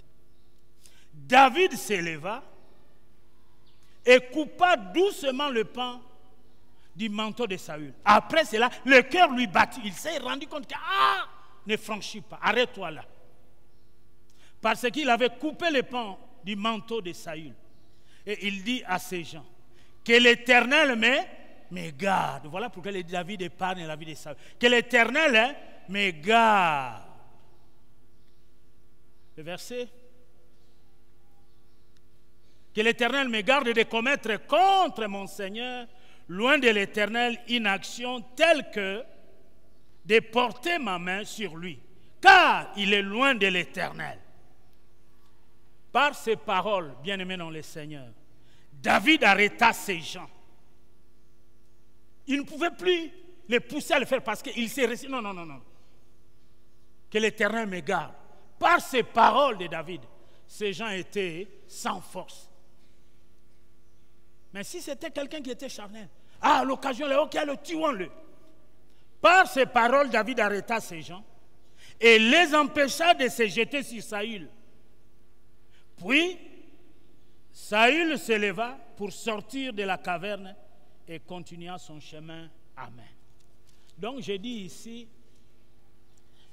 David s'éleva et coupa doucement le pan du manteau de Saül. Après cela, le cœur lui battit. Il s'est rendu compte que, ne franchis pas, arrête-toi là. Parce qu'il avait coupé le pan du manteau de Saül. Et il dit à ces gens, que l'Éternel me garde. Voilà pourquoi David épargne la vie de Saül. Que l'Éternel me garde. Le verset. Que l'Éternel me garde de commettre contre mon Seigneur, loin de l'Éternel, une action telle que de porter ma main sur lui, car il est loin de l'Éternel. Par ces paroles, bien-aimés dans le Seigneur, David arrêta ces gens. Il ne pouvait plus les pousser à le faire parce qu'il s'est resté. Non. que l'Éternel me garde. Par ces paroles de David, ces gens étaient sans force. Mais si c'était quelqu'un qui était charnel, à l'occasion, le tuons-le. Par ces paroles, David arrêta ces gens et les empêcha de se jeter sur Saül. Puis, Saül se leva pour sortir de la caverne et continua son chemin. Amen. Donc, j'ai dit ici,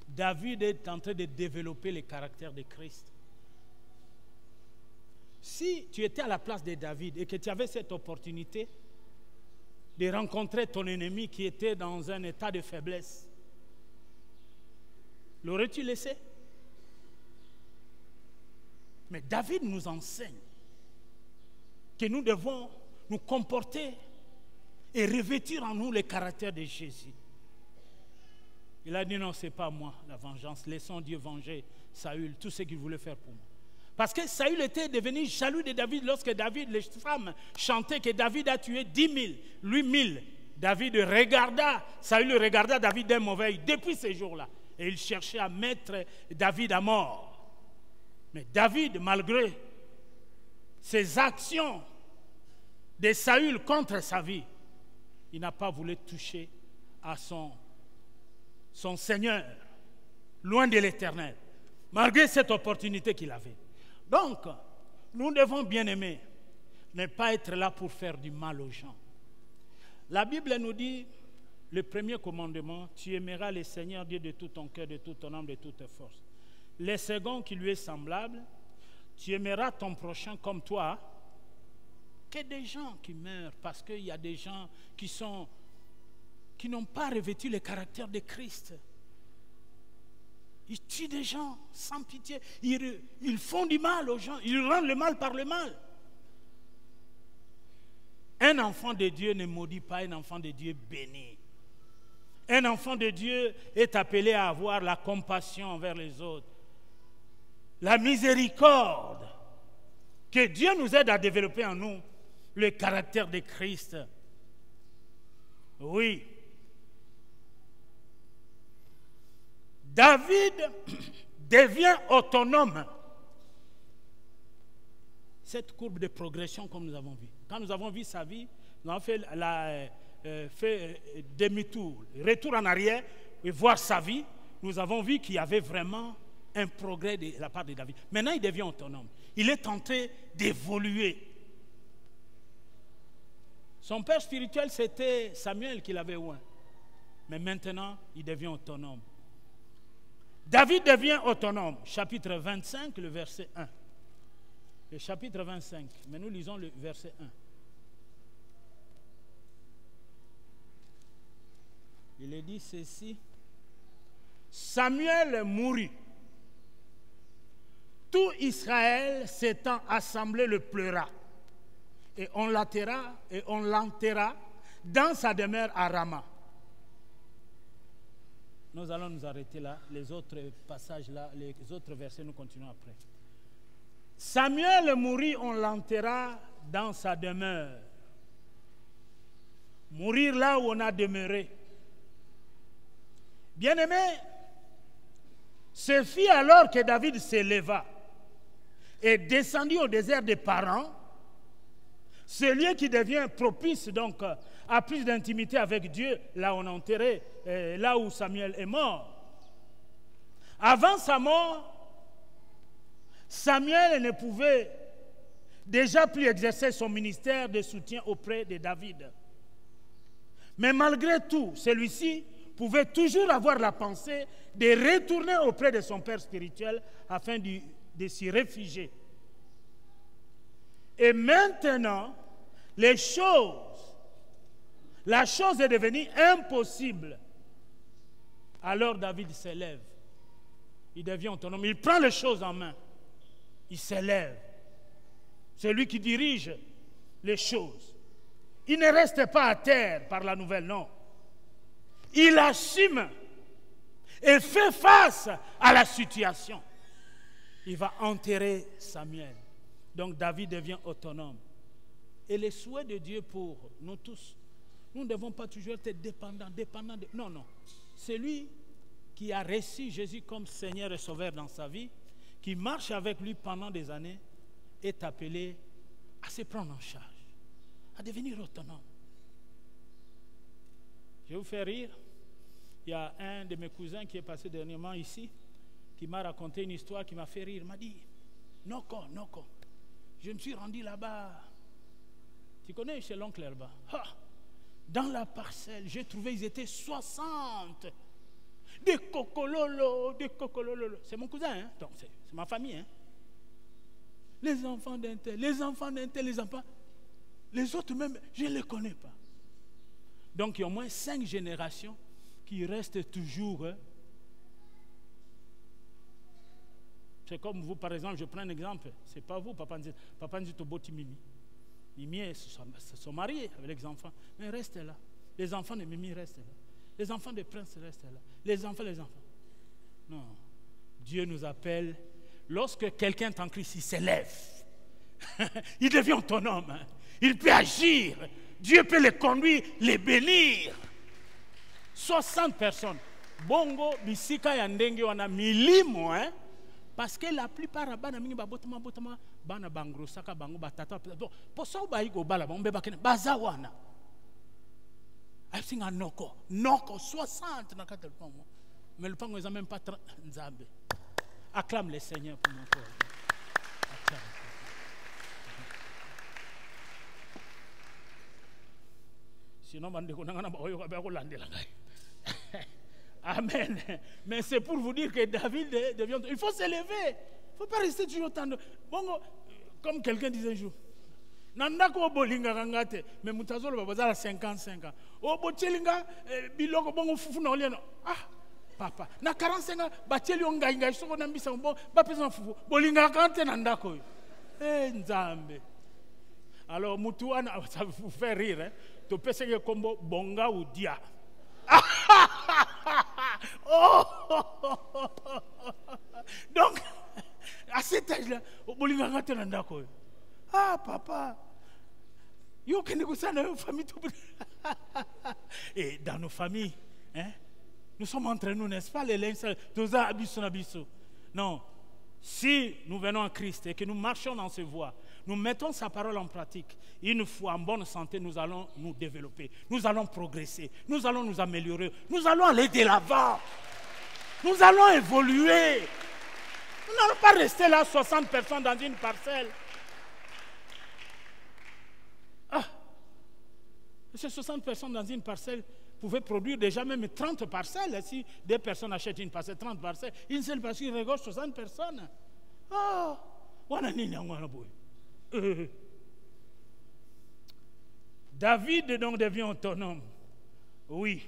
David est en train de développer le caractère de Christ. Si tu étais à la place de David et que tu avais cette opportunité de rencontrer ton ennemi qui était dans un état de faiblesse, l'aurais-tu laissé? Mais David nous enseigne que nous devons nous comporter et revêtir en nous le caractère de Jésus. Il a dit non, ce n'est pas moi la vengeance, laissons Dieu venger Saül, tout ce qu'il voulait faire pour moi. Parce que Saül était devenu jaloux de David lorsque David, les femmes chantaient que David a tué 10 000, lui 1000. David regarda, Saül regarda David d'un mauvais œil depuis ces jours-là. Et il cherchait à mettre David à mort. Mais David, malgré ses actions de Saül contre sa vie, il n'a pas voulu toucher à son Seigneur, loin de l'Éternel, malgré cette opportunité qu'il avait. Donc, nous devons, bien aimer, ne pas être là pour faire du mal aux gens. La Bible nous dit, le premier commandement, tu aimeras le Seigneur Dieu de tout ton cœur, de toute ton âme, de toute force. Le second qui lui est semblable, tu aimeras ton prochain comme toi. Que des gens qui meurent parce qu'il y a des gens qui n'ont pas revêtu le caractère de Christ. Ils tuent des gens sans pitié. Ils font du mal aux gens. Ils rendent le mal par le mal. Un enfant de Dieu ne maudit pas, un enfant de Dieu bénit. Un enfant de Dieu est appelé à avoir la compassion envers les autres. La miséricorde. Que Dieu nous aide à développer en nous le caractère de Christ. Oui. David devient autonome. Cette courbe de progression comme nous avons vu. Quand nous avons vu sa vie, nous avons fait demi-tour, retour en arrière et voir sa vie. Nous avons vu qu'il y avait vraiment un progrès de la part de David. Maintenant, il devient autonome. Il est tenté d'évoluer. Son père spirituel, c'était Samuel qui l'avait oint. Mais maintenant, il devient autonome. David devient autonome. Chapitre 25, le verset 1. Le chapitre 25. Mais nous lisons le verset 1. Il est dit ceci. Samuel mourut. Tout Israël s'étant assemblé le pleura. Et on l'enterra dans sa demeure à Rama. Nous allons nous arrêter là. Les autres passages là, les autres versets, nous continuons après. Samuel mourut, on l'enterra dans sa demeure. Mourir là où on a demeuré. Bien-aimé, ce fut alors que David s'éleva et descendit au désert des Paran, ce lieu qui devient propice donc à plus d'intimité avec Dieu, là où on a enterré, là où Samuel est mort. Avant sa mort, Samuel ne pouvait déjà plus exercer son ministère de soutien auprès de David. Mais malgré tout, celui-ci pouvait toujours avoir la pensée de retourner auprès de son père spirituel afin de s'y réfugier. Et maintenant, la chose est devenue impossible. Alors David s'élève. Il devient autonome. Il prend les choses en main. Il s'élève. C'est lui qui dirige les choses. Il ne reste pas à terre par la nouvelle, non. Il assume et fait face à la situation. Il va enterrer Samuel. Donc David devient autonome. Et les souhaits de Dieu pour nous tous, nous ne devons pas toujours être dépendants. Non. C'est lui
qui a reçu Jésus comme Seigneur et Sauveur dans sa vie, qui marche avec lui pendant des années, est appelé à se prendre en charge, à devenir autonome. Je vais vous faire rire. Il y a un de mes cousins qui est passé dernièrement ici, qui m'a raconté une histoire qui m'a fait rire. Il m'a dit, Noko, je me suis rendu là-bas. Tu connais chez l'oncle là-bas? Dans la parcelle, j'ai trouvé, ils étaient 60. Des cocololo. C'est mon cousin, hein? Donc c'est ma famille. Hein? Les enfants d'un tel, les enfants. Les autres même, je ne les connais pas. Donc il y a au moins 5 générations qui restent toujours. Hein? C'est comme vous, par exemple, je prends un exemple. Ce n'est pas vous, Papa Nzi Toboti Mimi. Mimi se sont mariés avec les enfants, mais restent là. Les enfants de Mimi restent là. Les enfants des princes restent là. Les enfants. Non. Dieu nous appelle. Lorsque quelqu'un est en Christ, il s'élève. Il devient autonome. Hein. Il peut agir. Dieu peut les conduire, les bénir. 60 personnes. Bongo, bisika yandenge wana milimo, hein. Parce que la plupart bana mingi ba botama bana bangro saka bango batata pour ça ba igo bala ba mbeba kene bazawana. I think noko 60 na kata le pango. Mais le pango ils ont même pas nzambe. Acclame le Seigneur pour mon corps. Acclame. Sinon bande ko ngana ba oyo ba ko landela ngai. Amen. Mais c'est pour vous dire que David devient... Il faut s'élever. Il ne faut pas rester toujours autant de... Bon, comme quelqu'un disait un jour, Nandako bolinga kangate, mais mutazolo babazala 55 ans. O bochelinga biloko bongo fufu na olieno. Ah, papa. Na 45 ans, bacheli onga inga soko na mbisa bon, ba pesa fufu. Bolinga kante nandako. Nzambe. Alors mutuana ça vous fait rire hein. To pesa ke kombo bonga ou dia. Oh. Donc, à cet âge-là, ah, papa, et dans nos familles, hein, nous sommes entre nous, n'est-ce pas, les linceaux, non, si nous venons à Christ et que nous marchons dans ses voies, nous mettons sa parole en pratique, une fois en bonne santé, nous allons nous développer, nous allons progresser, nous allons nous améliorer, nous allons aller de l'avant, nous allons évoluer. Nous n'allons pas rester là 60 personnes dans une parcelle. Ah, ces 60 personnes dans une parcelle pouvaient produire déjà même 30 parcelles. Si des personnes achètent une parcelle, 30 parcelles, une seule parcelle regorge 60 personnes. Ah, David donc devient autonome. Oui,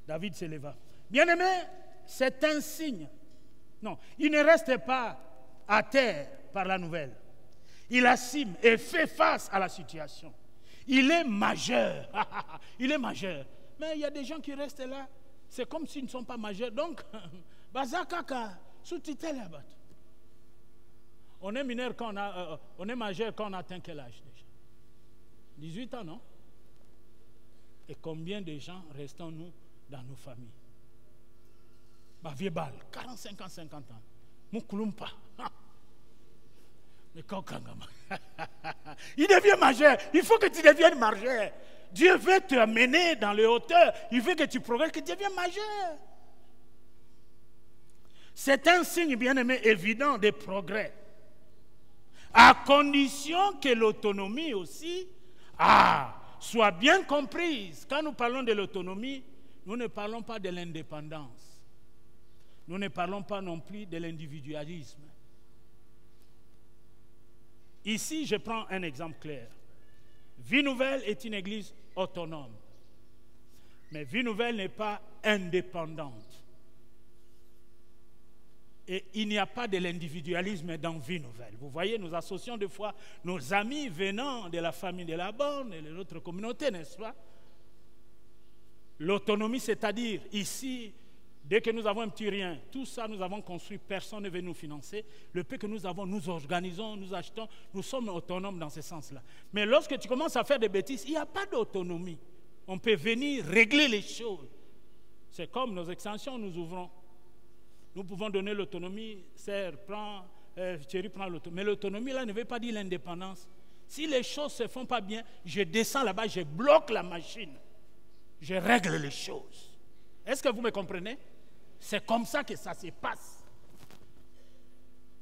David s'éleva. Bien-aimé, c'est un signe. Non, il ne reste pas à terre par la nouvelle. Il assume et fait face à la situation. Il est majeur. Il est majeur. Mais il y a des gens qui restent là. C'est comme s'ils ne sont pas majeurs. Donc, bazakaka, sous-titel là-bas. On est mineur quand on est majeur quand on atteint quel âge déjà? 18 ans, non? Et combien de gens restons-nous dans nos familles? Vieux bal, 45 ans, 50 ans. Moukoulumpa. Mais quand il devient majeur. Il faut que tu deviennes majeur. Dieu veut te amener dans les hauteurs. Il veut que tu progresses, que tu deviennes majeur. C'est un signe, bien aimé, évident de progrès. À condition que l'autonomie aussi soit bien comprise. Quand nous parlons de l'autonomie, nous ne parlons pas de l'indépendance. Nous ne parlons pas non plus de l'individualisme. Ici, je prends un exemple clair. Vie Nouvelle est une église autonome. Mais Vie Nouvelle n'est pas indépendante. Et il n'y a pas de l'individualisme dans Vie Nouvelle. Vous voyez, nous associons des fois nos amis venant de la famille de la Bonne et de notre communauté, n'est-ce pas? L'autonomie, c'est-à-dire ici, dès que nous avons un petit rien, tout ça nous avons construit, personne ne veut nous financer. Le peu que nous avons, nous organisons, nous achetons, nous sommes autonomes dans ce sens-là. Mais lorsque tu commences à faire des bêtises, il n'y a pas d'autonomie. On peut venir régler les choses. C'est comme nos extensions, nous ouvrons Nous pouvons donner l'autonomie, Thierry prend l'autonomie. Mais l'autonomie, là, ne veut pas dire l'indépendance. Si les choses ne se font pas bien, je descends là-bas, je bloque la machine. Je règle les choses. Est-ce que vous me comprenez? C'est comme ça que ça se passe.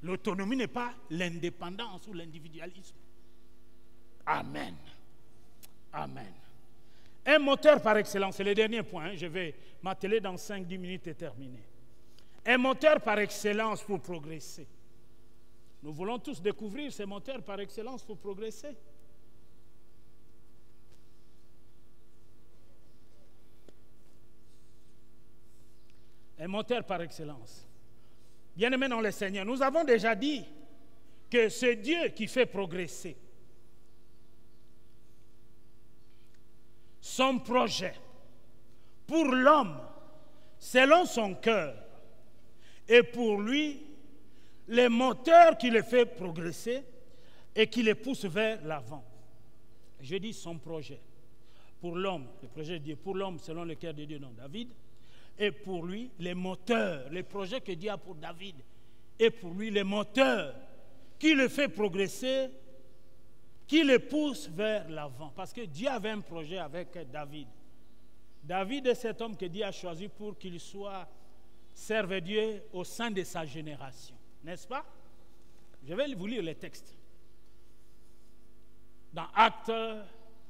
L'autonomie n'est pas l'indépendance ou l'individualisme. Amen. Amen. Un moteur par excellence, c'est le dernier point, je vais m'atteler dans 5-10 minutes et terminer. Un moteur par excellence pour progresser. Nous voulons tous découvrir ces moteurs par excellence pour progresser. Un moteur par excellence. Bien-aimés dans le Seigneur, nous avons déjà dit que c'est Dieu qui fait progresser. Son projet pour l'homme, selon son cœur, et pour lui, les moteurs qui le fait progresser et qui le poussent vers l'avant. Je dis son projet. Pour l'homme, le projet de Dieu, pour l'homme selon le cœur de Dieu, non, David, et pour lui, les moteurs, les projets que Dieu a pour David, et pour lui, les moteurs qui le fait progresser, qui le poussent vers l'avant. Parce que Dieu avait un projet avec David. David est cet homme que Dieu a choisi pour qu'il soit serve Dieu au sein de sa génération. N'est-ce pas? Je vais vous lire les textes. Dans Actes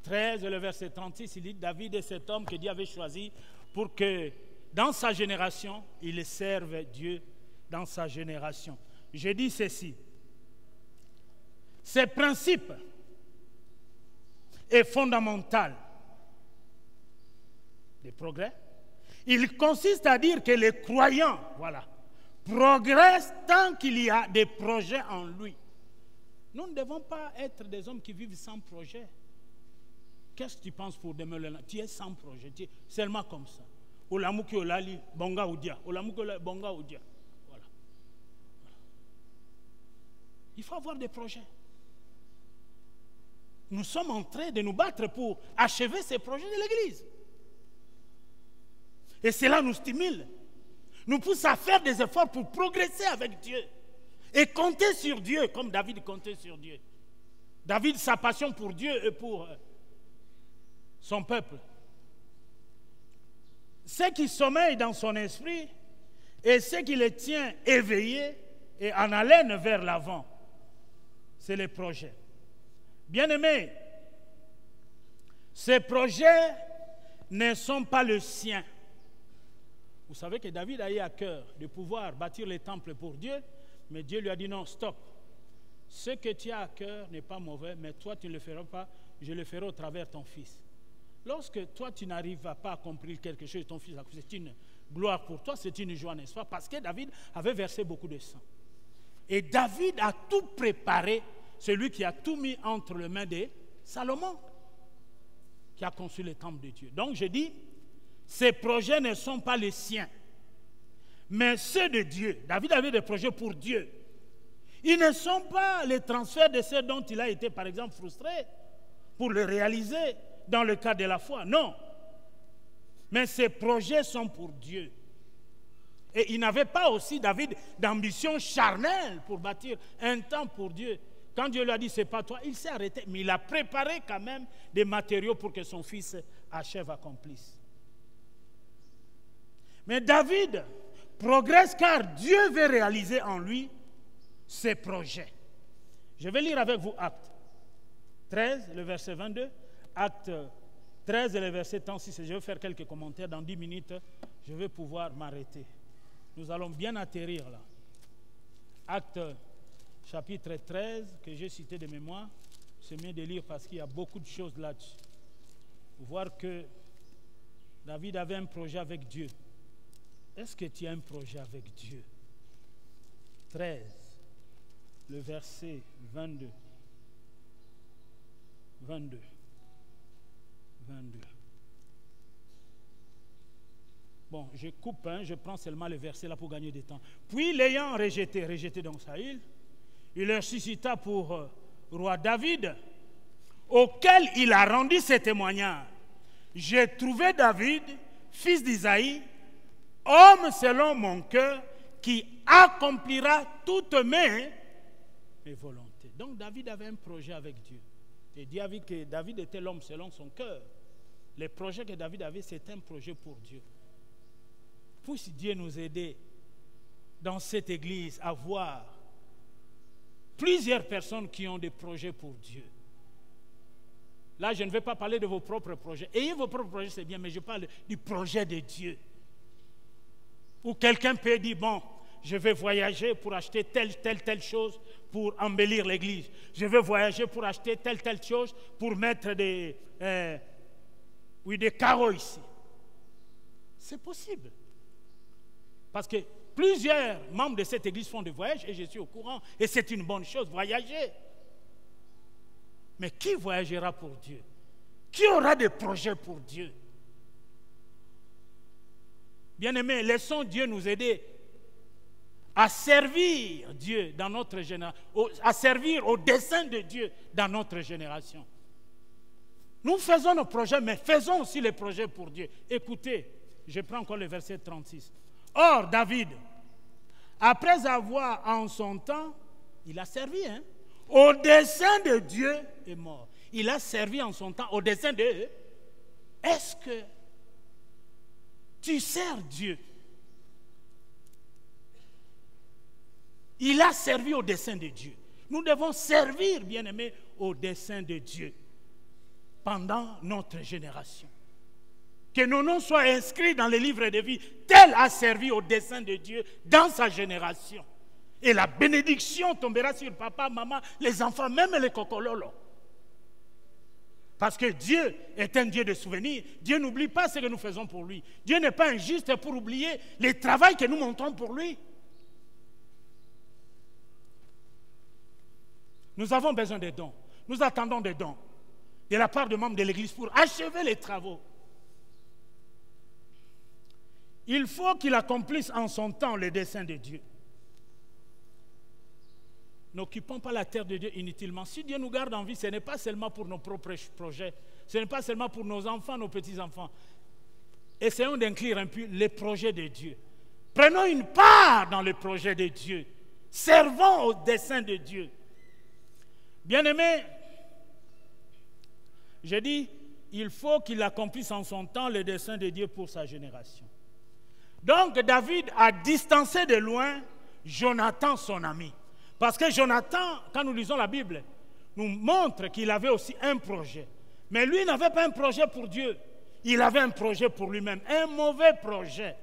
13, le verset 36, il dit David est cet homme que Dieu avait choisi pour que dans sa génération, il serve Dieu dans sa génération. Je dis ceci. Ce principe est fondamental des progrès. Il consiste à dire que les croyants, progressent tant qu'il y a des projets en lui. Nous ne devons pas être des hommes qui vivent sans projet. Qu'est-ce que tu penses pour demain? Tu es sans projet, tu es seulement comme ça. Olamuki olali bonga oudia, olamuki olali bonga oudia. Voilà. Il faut avoir des projets. Nous sommes en train de nous battre pour achever ces projets de l'Église. Et cela nous stimule, nous pousse à faire des efforts pour progresser avec Dieu et compter sur Dieu, comme David comptait sur Dieu. David, sa passion pour Dieu et pour son peuple. Ce qui sommeille dans son esprit et ce qui le tient éveillé et en haleine vers l'avant, c'est les projets. Bien-aimés, ces projets ne sont pas le sien. Vous savez que David a eu à cœur de pouvoir bâtir les temples pour Dieu, mais Dieu lui a dit non, stop. Ce que tu as à cœur n'est pas mauvais, mais toi tu ne le feras pas, je le ferai au travers de ton fils. Lorsque toi tu n'arrives pas à accomplir quelque chose, ton fils, c'est une gloire pour toi, c'est une joie, n'est-ce pas? Parce que David avait versé beaucoup de sang. Et David a tout préparé, celui qui a tout mis entre les mains de Salomon, qui a conçu le temple de Dieu. Donc je dis, ces projets ne sont pas les siens, mais ceux de Dieu. David avait des projets pour Dieu. Ils ne sont pas les transferts de ceux dont il a été, par exemple, frustré pour le réaliser dans le cadre de la foi. Non. Mais ces projets sont pour Dieu. Et il n'avait pas aussi, David, d'ambition charnelle pour bâtir un temple pour Dieu. Quand Dieu lui a dit, c'est pas toi, il s'est arrêté. Mais il a préparé quand même des matériaux pour que son fils achève, accomplisse. Mais David progresse car Dieu veut réaliser en lui ses projets. Je vais lire avec vous Actes 13, le verset 22. Actes 13, le verset 36. Je vais faire quelques commentaires. Dans 10 minutes, je vais pouvoir m'arrêter. Nous allons bien atterrir là. Actes chapitre 13, que j'ai cité de mémoire. C'est mieux de lire parce qu'il y a beaucoup de choses là-dessus. Voir que David avait un projet avec Dieu. Est-ce que tu as un projet avec Dieu? 13, le verset 22. 22. Bon, je coupe, je prends seulement le verset là pour gagner du temps. Puis l'ayant rejeté donc Saül, il leur suscita pour roi David, auquel il a rendu ce témoignage. J'ai trouvé David, fils d'Isaïe, homme selon mon cœur, qui accomplira toutes mes volontés. Donc David avait un projet avec Dieu. Et Dieu a vu que David était l'homme selon son cœur. Les projets que David avait, c'était un projet pour Dieu. Puisse Dieu nous aider dans cette église à voir plusieurs personnes qui ont des projets pour Dieu. Là, je ne vais pas parler de vos propres projets. Ayez vos propres projets, c'est bien, mais je parle du projet de Dieu. Où quelqu'un peut dire, bon, je vais voyager pour acheter telle chose pour embellir l'église. Je vais voyager pour acheter telle chose pour mettre des carreaux ici. C'est possible. Parce que plusieurs membres de cette église font des voyages et je suis au courant. Et c'est une bonne chose, voyager. Mais qui voyagera pour Dieu? Qui aura des projets pour Dieu? Bien-aimés, laissons Dieu nous aider à servir Dieu dans notre génération, à servir au dessein de Dieu dans notre génération. Nous faisons nos projets, mais faisons aussi les projets pour Dieu. Écoutez, je prends encore le verset 36. Or, David, après avoir en son temps, il a servi, au dessein de Dieu est mort. Il a servi en son temps au dessein de Dieu. Est-ce que tu sers Dieu? Il a servi au dessein de Dieu. Nous devons servir, bien-aimés, au dessein de Dieu pendant notre génération. Que nos noms soient inscrits dans le livre de vie. Tel a servi au dessein de Dieu dans sa génération. Et la bénédiction tombera sur papa, maman, les enfants, même les cocololos. Parce que Dieu est un Dieu de souvenirs. Dieu n'oublie pas ce que nous faisons pour lui. Dieu n'est pas injuste pour oublier le travail que nous montrons pour lui. Nous avons besoin de dons. Nous attendons des dons de la part de membres de l'Église pour achever les travaux. Il faut qu'il accomplisse en son temps le dessein de Dieu. N'occupons pas la terre de Dieu inutilement. Si Dieu nous garde en vie, ce n'est pas seulement pour nos propres projets, ce n'est pas seulement pour nos enfants, nos petits-enfants. Essayons d'inclure un peu les projets de Dieu. Prenons une part dans les projets de Dieu. Servons au dessein de Dieu. Bien-aimés, je dis, il faut qu'il accomplisse en son temps le dessein de Dieu pour sa génération. Donc David a distancé de loin Jonathan, son ami. Parce que Jonathan, quand nous lisons la Bible, nous montre qu'il avait aussi un projet. Mais lui n'avait pas un projet pour Dieu. Il avait un projet pour lui-même, un mauvais projet.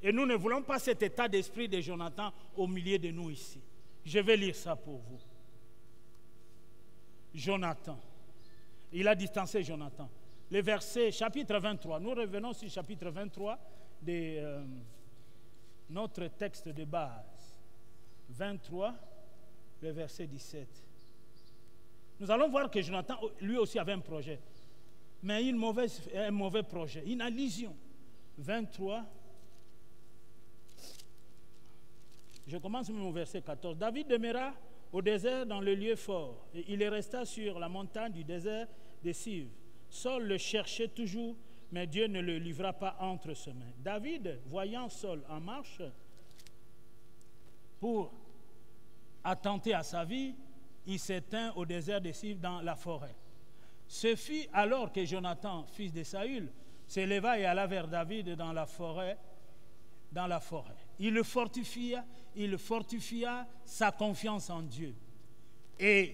Et nous ne voulons pas cet état d'esprit de Jonathan au milieu de nous ici. Je vais lire ça pour vous. Jonathan. Il a distancé Jonathan. Le verset, chapitre 23. Nous revenons sur chapitre 23 de notre texte de base. 23, le verset 17. Nous allons voir que Jonathan, lui aussi, avait un projet. Mais un mauvais projet, une allusion. 23. Je commence même au verset 14. David demeura au désert dans le lieu fort. Et il resta sur la montagne du désert de Siv. Saul le cherchait toujours, mais Dieu ne le livra pas entre ses mains. David, voyant Saul en marche pour attenter à sa vie, il s'éteint au désert de Siv dans la forêt. Ce fut alors que Jonathan, fils de Saül, s'éleva et alla vers David dans la forêt. Il fortifia sa confiance en Dieu et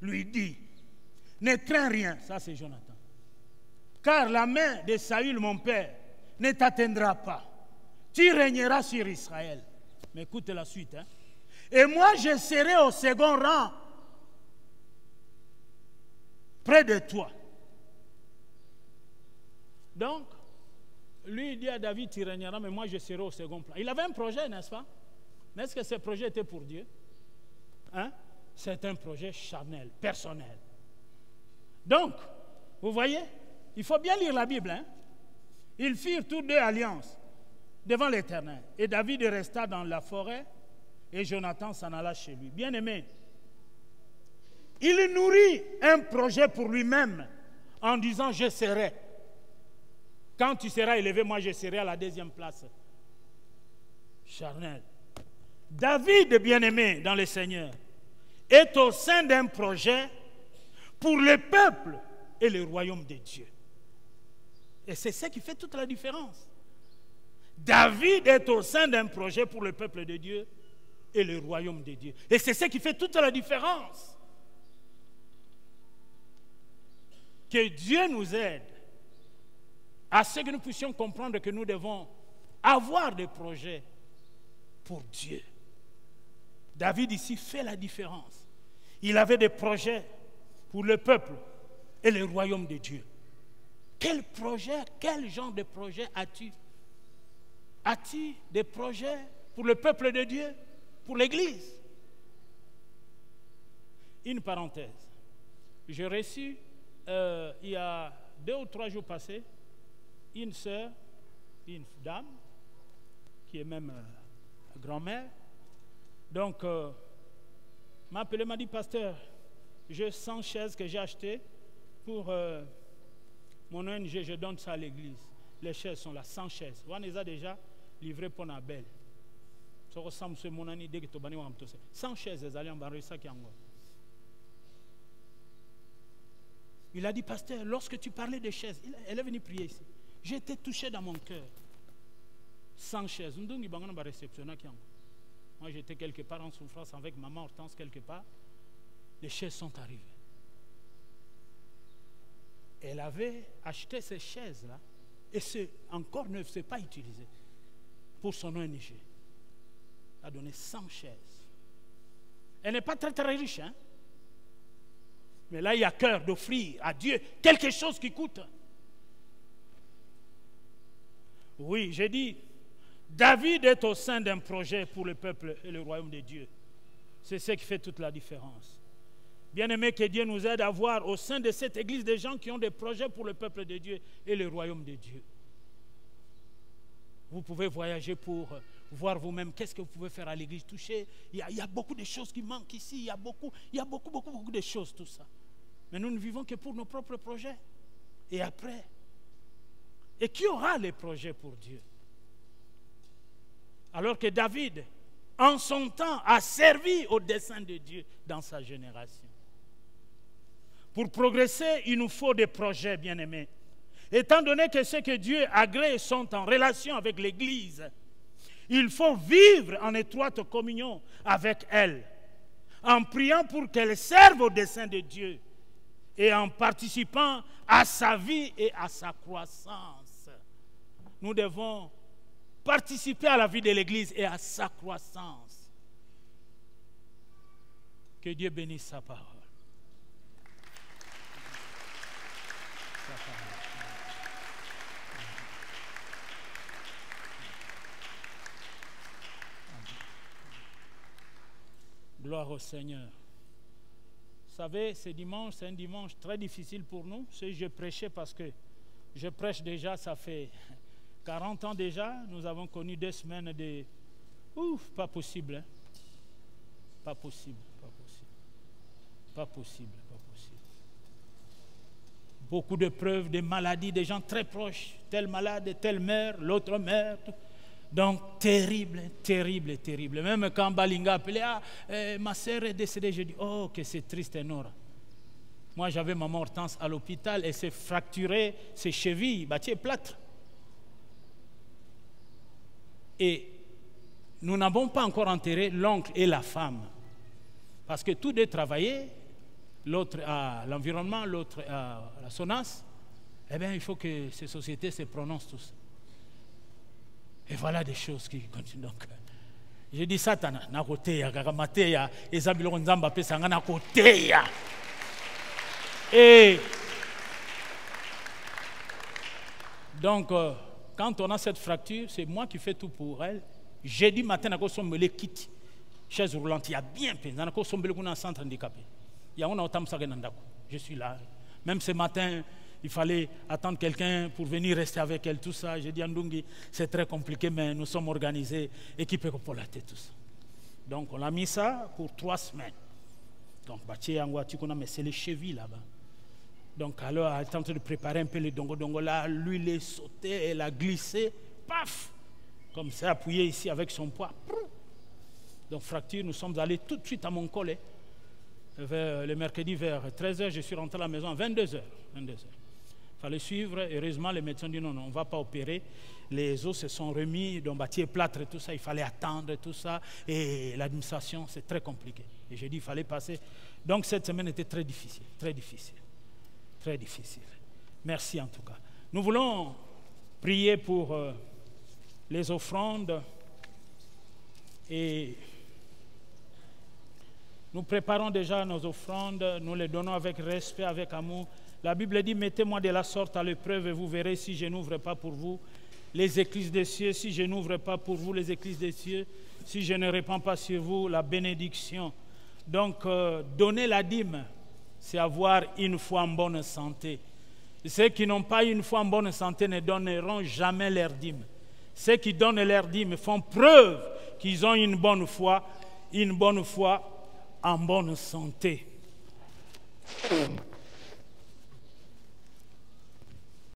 lui dit, ne crains rien, ça c'est Jonathan, car la main de Saül, mon père, ne t'atteindra pas. Tu régneras sur Israël. Mais écoute la suite. Et moi, je serai au second rang, près de toi. Donc, lui, il dit à David, tu régneras, mais moi, je serai au second plan. Il avait un projet, n'est-ce pas? Mais est-ce que ce projet était pour Dieu? C'est un projet charnel, personnel. Donc, vous voyez, il faut bien lire la Bible. Ils firent tous deux alliance devant l'Éternel. Et David resta dans la forêt et Jonathan s'en alla chez lui. Bien-aimé, il nourrit un projet pour lui-même en disant, je serai. Quand tu seras élevé, moi je serai à la deuxième place. charnel. David, bien-aimé dans le Seigneur, est au sein d'un projet pour le peuple et le royaume de Dieu. Et c'est ça qui fait toute la différence. David est au sein d'un projet pour le peuple de Dieu et le royaume de Dieu. Et c'est ça qui fait toute la différence. Que Dieu nous aide à ce que nous puissions comprendre que nous devons avoir des projets pour Dieu. David ici fait la différence. Il avait des projets pour le peuple et le royaume de Dieu. Quel projet, quel genre de projet as-tu? As-tu des projets pour le peuple de Dieu, pour l'Église? Une parenthèse. J'ai reçu, il y a 2 ou 3 jours passés, une sœur, une dame, qui est même grand-mère. Donc, m'a appelé, m'a dit, pasteur, j'ai 100 chaises que j'ai achetées pour mon ONG, je donne ça à l'église. Les chaises sont là, 100 chaises. On les a déjà livrées pour Nabel. 100 chaises, elles allaient en barrer ça qui en gros. Il a dit, pasteur, lorsque tu parlais des chaises, elle est venue prier ici. J'ai été touché dans mon cœur. 100 chaises. Moi, j'étais quelque part en souffrance avec maman Hortense, quelque part. Les chaises sont arrivées. Elle avait acheté ces chaises-là, et c'est encore neuf, ce n'est pas utilisé, pour son ONG. Elle a donné 100 chaises. Elle n'est pas très très riche, hein? Mais là, il y a cœur d'offrir à Dieu quelque chose qui coûte. Oui, j'ai dit, David est au sein d'un projet pour le peuple et le royaume de Dieu. C'est ce qui fait toute la différence. Bien-aimé, que Dieu nous aide à voir au sein de cette église des gens qui ont des projets pour le peuple de Dieu et le royaume de Dieu. Vous pouvez voyager pour voir vous-même qu'est-ce que vous pouvez faire à l'église, toucher. Il y a beaucoup de choses qui manquent ici, il y a beaucoup de choses, tout ça. Mais nous ne vivons que pour nos propres projets. Et après, et qui aura les projets pour Dieu? Alors que David, en son temps, a servi au dessein de Dieu dans sa génération. Pour progresser, il nous faut des projets, bien-aimés. Étant donné que ceux que Dieu agrée sont en relation avec l'Église, il faut vivre en étroite communion avec elle, en priant pour qu'elle serve au dessein de Dieu et en participant à sa vie et à sa croissance. Nous devons participer à la vie de l'Église et à sa croissance. Que Dieu bénisse sa parole. Gloire au Seigneur. Vous savez, ce dimanche, c'est un dimanche très difficile pour nous. Je prêchais parce que je prêche déjà, ça fait 40 ans déjà. Nous avons connu 2 semaines de... Ouf, pas possible. Hein? Pas possible, pas possible. Pas possible, pas possible. Beaucoup de preuves, de maladies, des gens très proches. Tel malade, telle mère, l'autre mère. Donc, terrible, terrible, terrible. Même quand Balinga appelait, ma sœur est décédée, je dis, oh, que c'est triste, Nora. Moi, j'avais maman Hortense à l'hôpital, elle s'est fracturée ses chevilles, bah, tu es plâtre. Et nous n'avons pas encore enterré l'oncle et la femme. Parce que tous deux travaillaient, l'autre à l'environnement, l'autre à la SONAS. Eh bien, il faut que ces sociétés se prononcent tous. Et voilà des choses qui continuent. Donc, je dis ça, na côté ya gagamate ya ezabilo nzamba pesa ngana côté ya. Et donc, quand on a cette fracture, c'est moi qui fais tout pour elle. Jeudi matin, na ko sombele kit chaise roulante, il y a bien peine. Na ko sombele kuna centre handicapé. Il y a on autam sa ndako. Je suis là. Même ce matin, il fallait attendre quelqu'un pour venir rester avec elle, tout ça. J'ai dit à Ndungi, c'est très compliqué, mais nous sommes organisés, équipés pour la tête, tout ça. Donc, on a mis ça pour 3 semaines. Donc, mais c'est les chevilles là-bas. Donc, alors, elle est en train de préparer un peu le dongo là, l'huile est sautée, elle a glissé, paf! Comme c'est appuyé ici avec son poids. Donc fracture, nous sommes allés tout de suite à mon collet. Le mercredi vers 13h, je suis rentré à la maison à 22h. Il fallait suivre. Heureusement, les médecins ont dit non, on ne va pas opérer. Les os se sont remis, donc bâtir plâtre et tout ça. Il fallait attendre tout ça. Et l'administration, c'est très compliqué. Et j'ai dit, il fallait passer. Donc cette semaine était très difficile, très difficile. Très difficile. Merci en tout cas. Nous voulons prier pour les offrandes et nous préparons déjà nos offrandes, nous les donnons avec respect, avec amour. La Bible dit, mettez-moi de la sorte à l'épreuve et vous verrez si je n'ouvre pas pour vous les écluses des cieux, si je n'ouvre pas pour vous les écluses des cieux, si je ne répands pas sur vous la bénédiction. Donc, donner la dîme, c'est avoir une foi en bonne santé. Ceux qui n'ont pas une foi en bonne santé ne donneront jamais leur dîme. Ceux qui donnent leur dîme font preuve qu'ils ont une bonne foi en bonne santé.